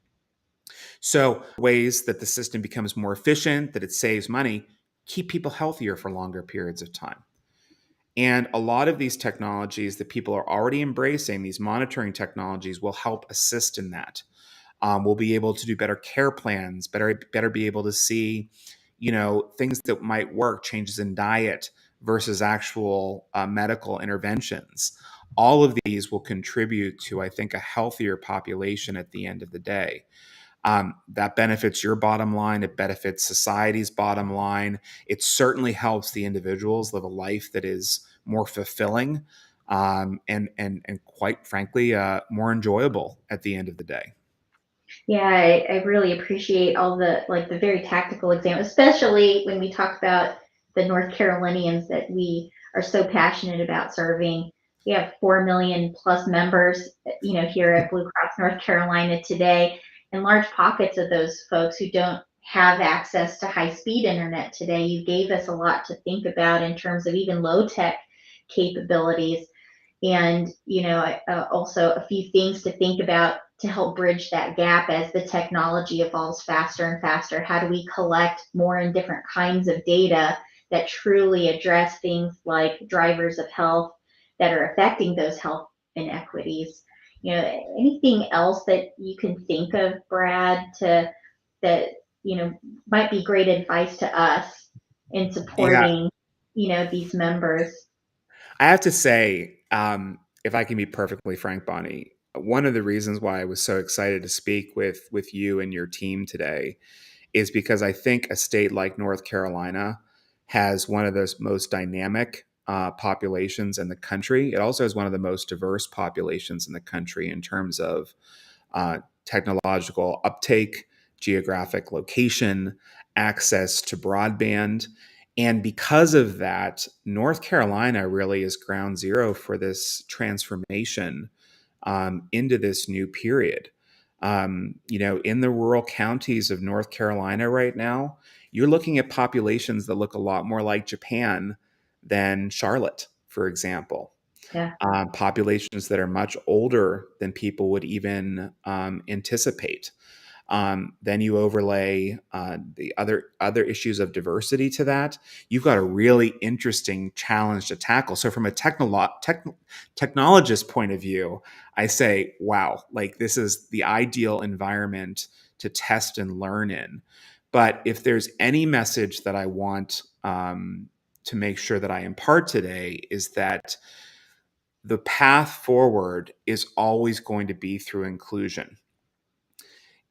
So, ways that the system becomes more efficient, that it saves money, keep people healthier for longer periods of time. And a lot of these technologies that people are already embracing, these monitoring technologies, will help assist in that. We'll be able to do better care plans, better be able to see, things that might work, changes in diet versus actual medical interventions. All of these will contribute to, I think, a healthier population at the end of the day. That benefits your bottom line. It benefits society's bottom line. It certainly helps the individuals live a life that is more fulfilling and quite frankly, more enjoyable at the end of the day. Yeah, I really appreciate all the very tactical examples, especially when we talk about the North Carolinians that we are so passionate about serving. We have 4 million plus members, here at Blue Cross North Carolina today, and large pockets of those folks who don't have access to high-speed internet today. You gave us a lot to think about in terms of even low-tech capabilities, and also a few things to think about to help bridge that gap as the technology evolves faster and faster. How do we collect more and different kinds of data that truly address things like drivers of health that are affecting those health inequities? Anything else that you can think of, Brad, that might be great advice to us in Yeah, supporting these members? I have to say, if I can be perfectly frank, Bonnie, one of the reasons why I was so excited to speak with you and your team today is because I think a state like North Carolina has one of those most dynamic populations in the country. It also has one of the most diverse populations in the country in terms of technological uptake, geographic location, access to broadband. And because of that, North Carolina really is ground zero for this transformation into this new period. In the rural counties of North Carolina right now, you're looking at populations that look a lot more like Japan than Charlotte, for example. Yeah. Populations that are much older than people would even anticipate. Then you overlay the other issues of diversity to that. You've got a really interesting challenge to tackle. So, from a technologist point of view, I say, wow, like this is the ideal environment to test and learn in. But if there's any message that I want to make sure that I impart today, is that the path forward is always going to be through inclusion.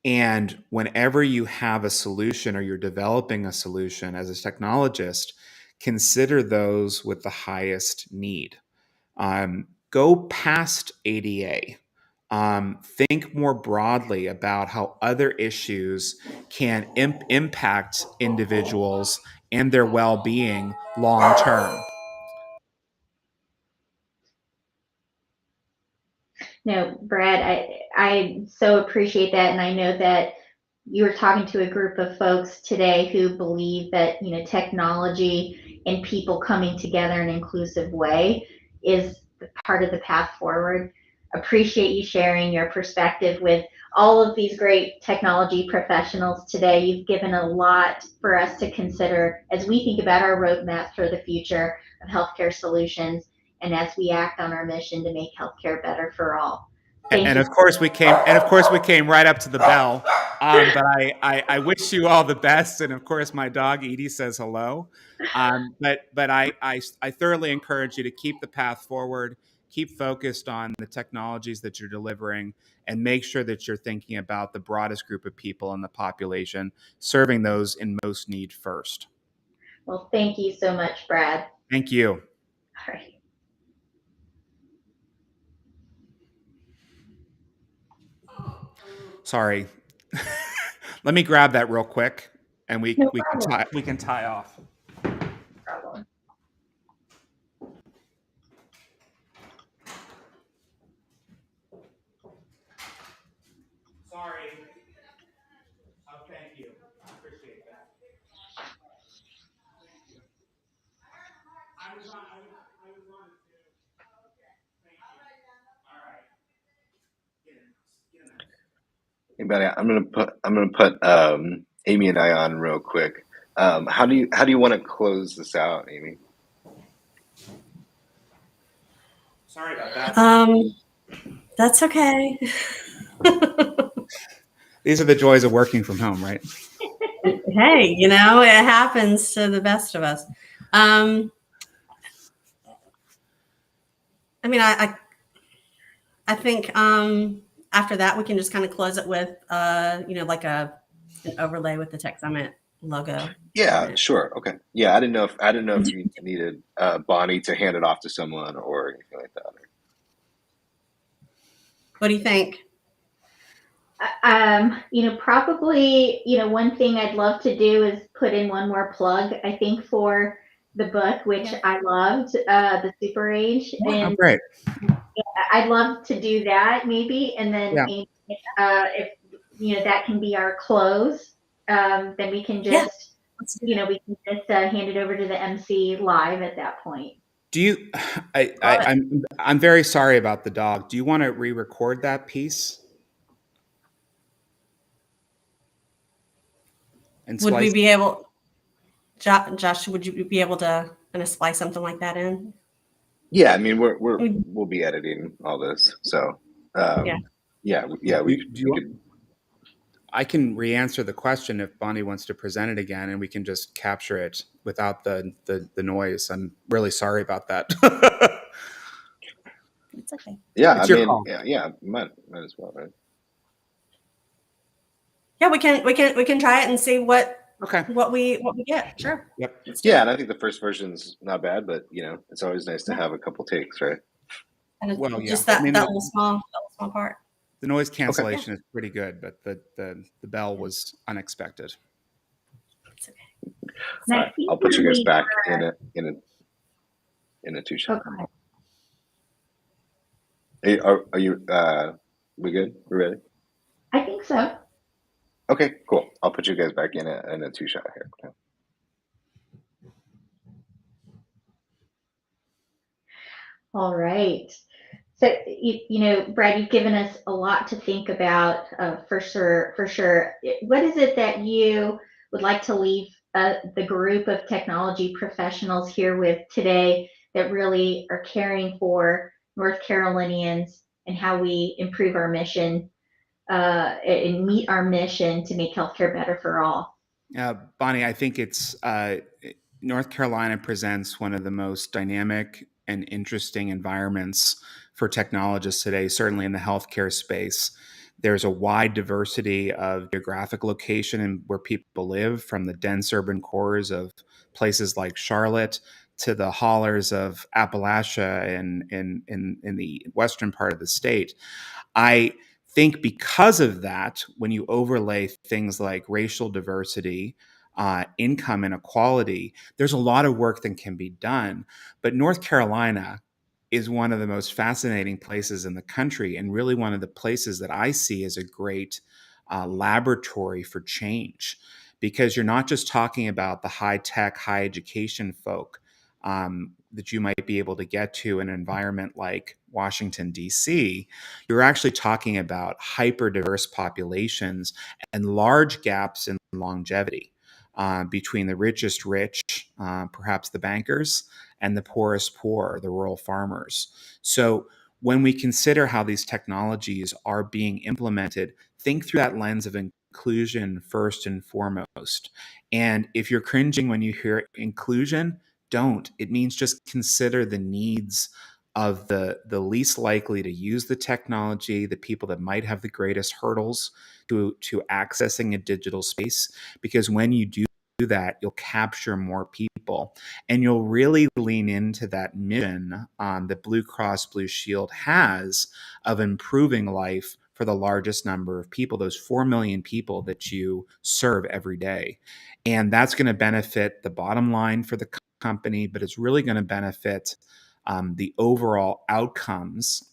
And whenever you have a solution or you're developing a solution as a technologist, consider those with the highest need. Go past ADA. Think more broadly about how other issues can impact individuals and their well being long term. No, Brad, I so appreciate that, and I know that you were talking to a group of folks today who believe that technology and people coming together in an inclusive way is part of the path forward. Appreciate you sharing your perspective with all of these great technology professionals today. You've given a lot for us to consider as we think about our roadmap for the future of healthcare solutions and as we act on our mission to make healthcare better for all. Thank And you. of course we came right up to the bell. But I wish you all the best. And of course, my dog Edie says hello. But I thoroughly encourage you to keep the path forward, keep focused on the technologies that you're delivering, and make sure that you're thinking about the broadest group of people in the population, serving those in most need first. Well, thank you so much, Brad. Thank you. All right. Sorry. Let me grab that real quick, and we No we can problem. tie off. Problem. Sorry. Oh, thank you. I appreciate that. I was on it too. Thank you. All right. Get in. Hey, buddy, I'm gonna put Amy and I on real quick. How do you want to close this out, Amy? Sorry about that. That's okay. These are the joys of working from home, right? Hey, it happens to the best of us. I mean, I think after that we can just kind of close it with like an overlay with the Tech Summit logo. Yeah, sure. Okay. Yeah, I didn't know if you needed Bonnie to hand it off to someone or anything like that. What do you think? Probably, one thing I'd love to do is put in one more plug, I think, for the book, which I loved, The Super Age. And great. I'd love to do that maybe. And then if that can be our close, then we can just, hand it over to the MC live at that point. Do you, I'm very sorry about the dog. Do you want to re-record that piece? And Would we be able, Josh, would you be able to kind of splice something like that in? Yeah, I mean, we'll be editing all this. So, I can re-answer the question if Bonnie wants to present it again, and we can just capture it without the noise. I'm really sorry about that. It's okay. Yeah, It's I your mean, call. yeah, might as well, right? Yeah, we can try it and see what Okay. we get. Sure. Yep. Let's do Yeah, it. and I think the first version's not bad, but it's always nice to Yeah. have a couple takes, right? And it's Well, yeah. just I that mean, that little small part. the noise cancellation is pretty good, but the bell was unexpected. It's okay. And All I right, think I'll put you when guys we back are- in a two shot. oh, go ahead. Are you we good? We ready? I think so. Okay, cool. I'll put you guys back in a two shot here. Okay. All right. So, Brad, you've given us a lot to think about, for sure, for sure. What is it that you would like to leave the group of technology professionals here with today that really are caring for North Carolinians and how we improve our mission and meet our mission to make healthcare better for all? Bonnie, I think it's North Carolina presents one of the most dynamic and interesting environments for technologists today, certainly in the healthcare space. There's a wide diversity of geographic location and where people live, from the dense urban cores of places like Charlotte to the hollers of Appalachia in the western part of the state. I think because of that, when you overlay things like racial diversity, income inequality, there's a lot of work that can be done. But North Carolina is one of the most fascinating places in the country, and really one of the places that I see as a great laboratory for change, because you're not just talking about the high tech, high education folk that you might be able to get to in an environment like Washington, D.C. You're actually talking about hyper diverse populations and large gaps in longevity between the richest rich, perhaps the bankers, and the poorest poor, the rural farmers. So when we consider how these technologies are being implemented, think through that lens of inclusion first and foremost. And if you're cringing when you hear inclusion, don't. It means just consider the needs of the least likely to use the technology, the people that might have the greatest hurdles to accessing a digital space. Because when you do that, you'll capture more people, and you'll really lean into that mission that Blue Cross Blue Shield has of improving life for the largest number of people, those 4 million people that you serve every day. And that's going to benefit the bottom line for the company, but it's really going to benefit the overall outcomes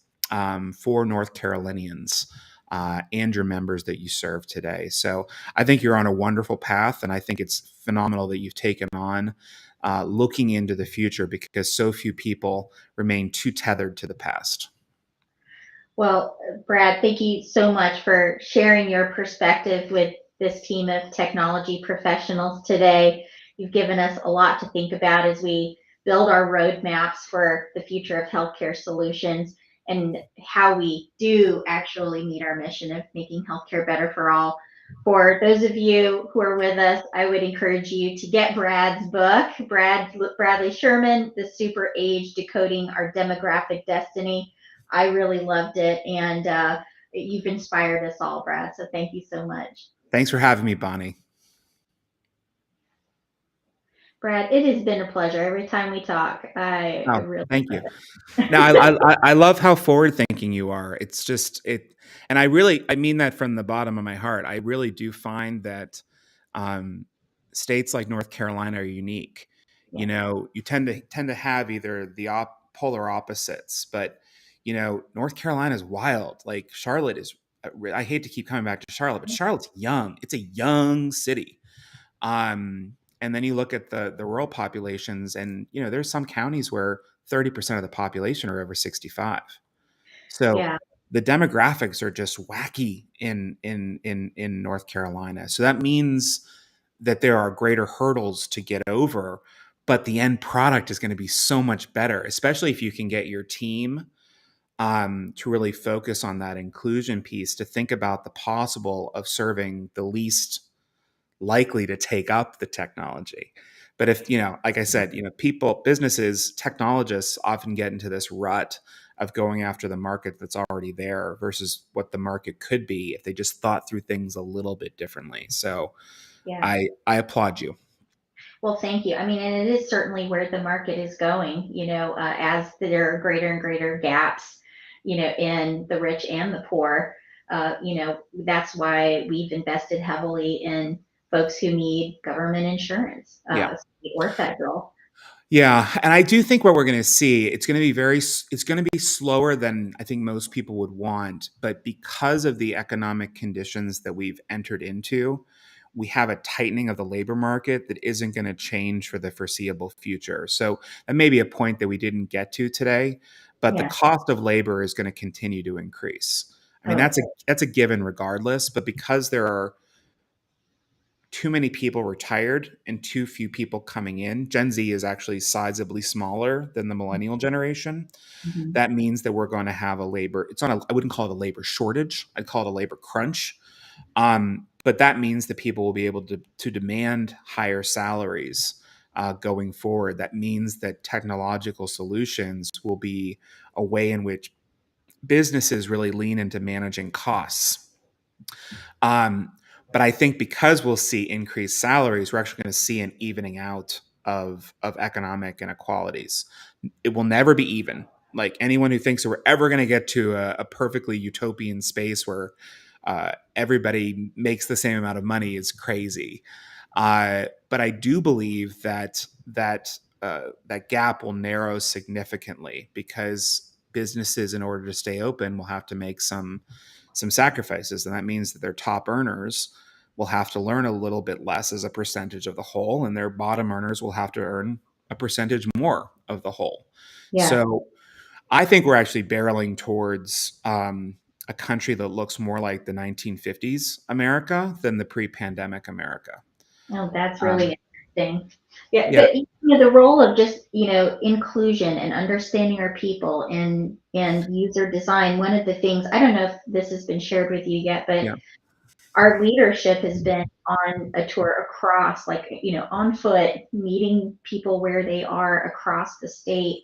for North Carolinians and your members that you serve today. So I think you're on a wonderful path, and I think it's phenomenal that you've taken on looking into the future, because so few people remain too tethered to the past. Well, Brad, thank you so much for sharing your perspective with this team of technology professionals today. You've given us a lot to think about as we build our roadmaps for the future of healthcare solutions and how we do actually meet our mission of making healthcare better for all. For those of you who are with us, I would encourage you to get Brad's book, Bradley Sherman, The Super Age: Decoding Our Demographic Destiny. I really loved it, and you've inspired us all, Brad. So thank you so much. Thanks for having me, Bonnie. Brad, it has been a pleasure every time we talk. I really thank you. Now, I love how forward thinking you are. It's just and I mean that from the bottom of my heart. I really do find that states like North Carolina are unique. Yeah. You tend to have either the polar opposites, but North Carolina is wild. Like Charlotte is. I hate to keep coming back to Charlotte, but Charlotte's young. It's a young city. And then you look at the rural populations, and there's some counties where 30% of the population are over 65. So Yeah. the demographics are just wacky in North Carolina. So that means that there are greater hurdles to get over, but the end product is going to be so much better, especially if you can get your team to really focus on that inclusion piece, to think about the possible of serving the least likely to take up the technology. But if, like I said, businesses, technologists often get into this rut of going after the market that's already there versus what the market could be if they just thought through things a little bit differently. So Yeah. I applaud you. Well, thank you. I mean, and it is certainly where the market is going, as there are greater and greater gaps, in the rich and the poor. That's why we've invested heavily in folks who need government insurance, Yeah. state or federal. Yeah, and I do think what we're going to see, it's going to be slower than I think most people would want, but because of the economic conditions that we've entered into, we have a tightening of the labor market that isn't going to change for the foreseeable future. So that may be a point that we didn't get to today, but the Yeah. cost of labor is going to continue to increase. I mean, Oh, that's a given regardless, but because there are too many people retired and too few people coming in. Gen Z is actually sizably smaller than the millennial generation. mhm. That means that we're going to have a labor, I wouldn't call it a labor shortage. I'd call it a labor crunch. But that means that people will be able to demand higher salaries going forward. That means that technological solutions will be a way in which businesses really lean into managing costs. But I think because we'll see increased salaries, we're actually going to see an evening out of economic inequalities. It will never be even. Like anyone who thinks that we're ever going to get to a perfectly utopian space where everybody makes the same amount of money is crazy. But I do believe that gap will narrow significantly because businesses, in order to stay open, will have to make some sacrifices, and that means that their top earners will have to learn a little bit less as a percentage of the whole, and their bottom earners will have to earn a percentage more of the whole. Yeah. So I think we're actually barreling towards a country that looks more like the 1950s America than the pre-pandemic America. Oh, that's Um, really interesting. Yeah, yeah, but the role of just inclusion and understanding our people and user design. One of the things, I don't know if this has been shared with you yet, but yeah, our leadership has been on a tour across, like on foot, meeting people where they are across the state.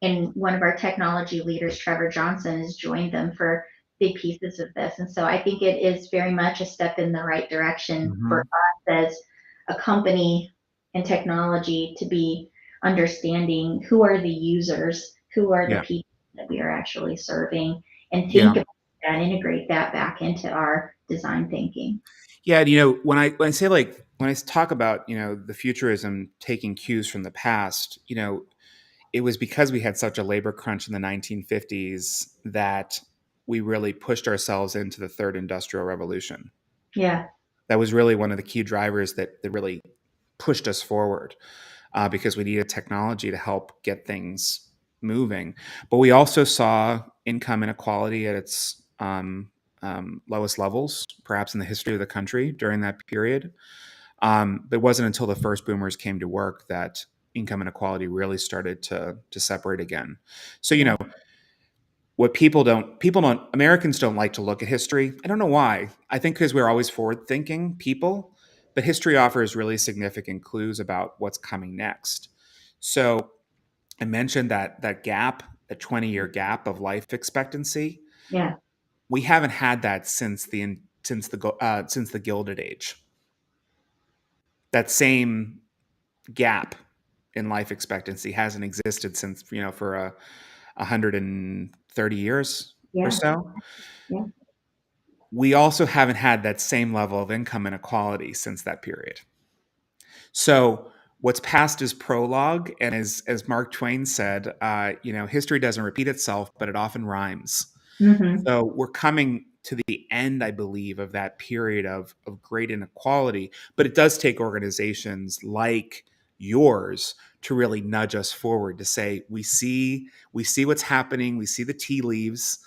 And one of our technology leaders, Trevor Johnson, has joined them for big pieces of this. And so I think it is very much a step in the right direction for mhm, us as a company and technology to be understanding who are the users, who are the yeah, people that we are actually serving, and yeah. think about and integrate that back into our design thinking. Yeah, when I say like when I talk about the futurism taking cues from the past, it was because we had such a labor crunch in the 1950s that we really pushed ourselves into the third industrial revolution. Yeah. That was really one of the key drivers that really pushed us forward because we needed technology to help get things moving. But we also saw income inequality at its lowest levels, perhaps in the history of the country during that period. It wasn't until the first boomers came to work that income inequality really started to separate again. So Yeah. what Americans don't like to look at history. I don't know why. I think because we're always forward thinking people, but history offers really significant clues about what's coming next. So I mentioned that gap, the 20-year gap of life expectancy. Yeah. We haven't had that since the Gilded Age. That same gap in life expectancy hasn't existed since for 130 years or Yeah. so. Yeah. We also haven't had that same level of income inequality since that period. So what's past is prologue, and as Mark Twain said, history doesn't repeat itself, but it often rhymes. Mm-hmm. So we're coming to the end, I believe, of that period of great inequality. But it does take organizations like yours to really nudge us forward to say we see what's happening, we see the tea leaves.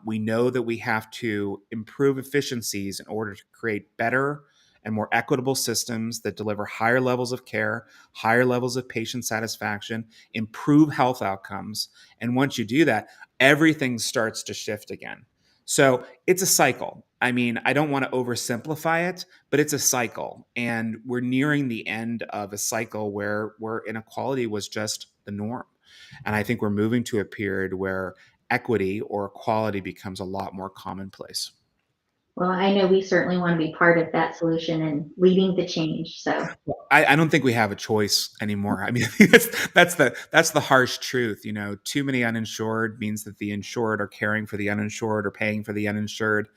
We know that we have to improve efficiencies in order to create better and more equitable systems that deliver higher levels of care, higher levels of patient satisfaction, improve health outcomes. And once you do that, everything starts to shift again. So it's a cycle. I mean, I don't want to oversimplify it, but it's a cycle. And we're nearing the end of a cycle where inequality was just the norm. And I think we're moving to a period where equity or equality becomes a lot more commonplace. Well, I know we certainly want to be part of that solution and leading the change. So I don't think we have a choice anymore. I mean, that's the harsh truth. You know, too many uninsured means that the insured are caring for the uninsured or paying for the uninsured.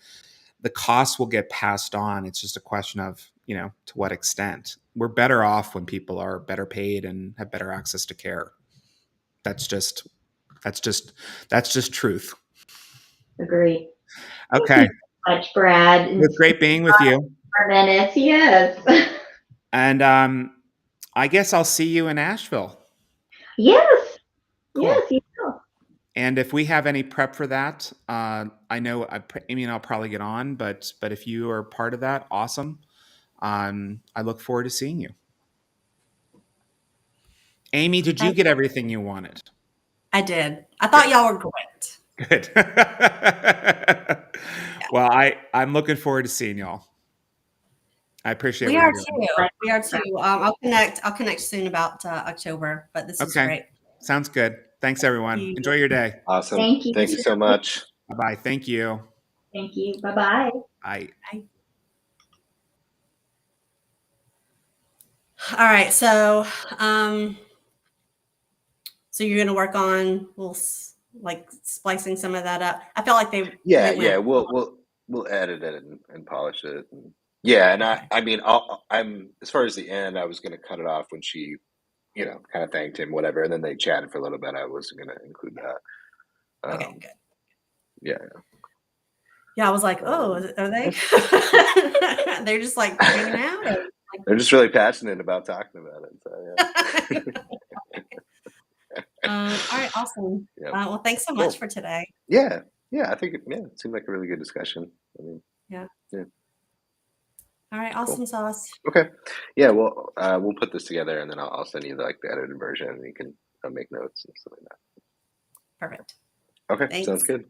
The costs will get passed on. It's just a question of, you know, to what extent. We're better off when people are better paid and have better access to care. That's just truth. agree. Okay. Much, Brad. It was great being with you. 4 minutes, yes. And I guess I'll see you in Asheville. Yes. Cool. Yes, you will. And if we have any prep for that, I know Amy and I'll probably get on, but if you are part of that, awesome. I look forward to seeing you. Amy, did you get everything you wanted? I did. I thought y'all were great. Good. Well, I'm looking forward to seeing y'all. I appreciate it. We are too. We are too. I'll connect soon about October, but this is great. Sounds good. Thanks, everyone. Enjoy your day. Awesome. Thank you. Thank you so much. Bye-bye. Thank you. Thank you. Bye-bye. Bye. All right. So you're going to work on like splicing some of that up. I feel like we'll edit it and polish it. And I mean, I'm as far as the end, I was going to cut it off when she, you know, kind of thanked him, whatever, and then they chatted for a little bit. I wasn't going to include that. Okay, good. Yeah. Yeah, I was like, oh, are they? They're just like hanging out. Or like... They're just really passionate about talking about it. So yeah. All right, awesome. Yeah. Well, thanks so much for today. Yeah, I think it seemed like a really good discussion. I mean, yeah. All right, Cool. awesome sauce. Okay, yeah, well, we'll put this together and then I'll send you the edited version and you can make notes and stuff like that. Perfect. Okay, Thanks. sounds good.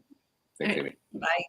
Thanks, All right. Amy. Bye.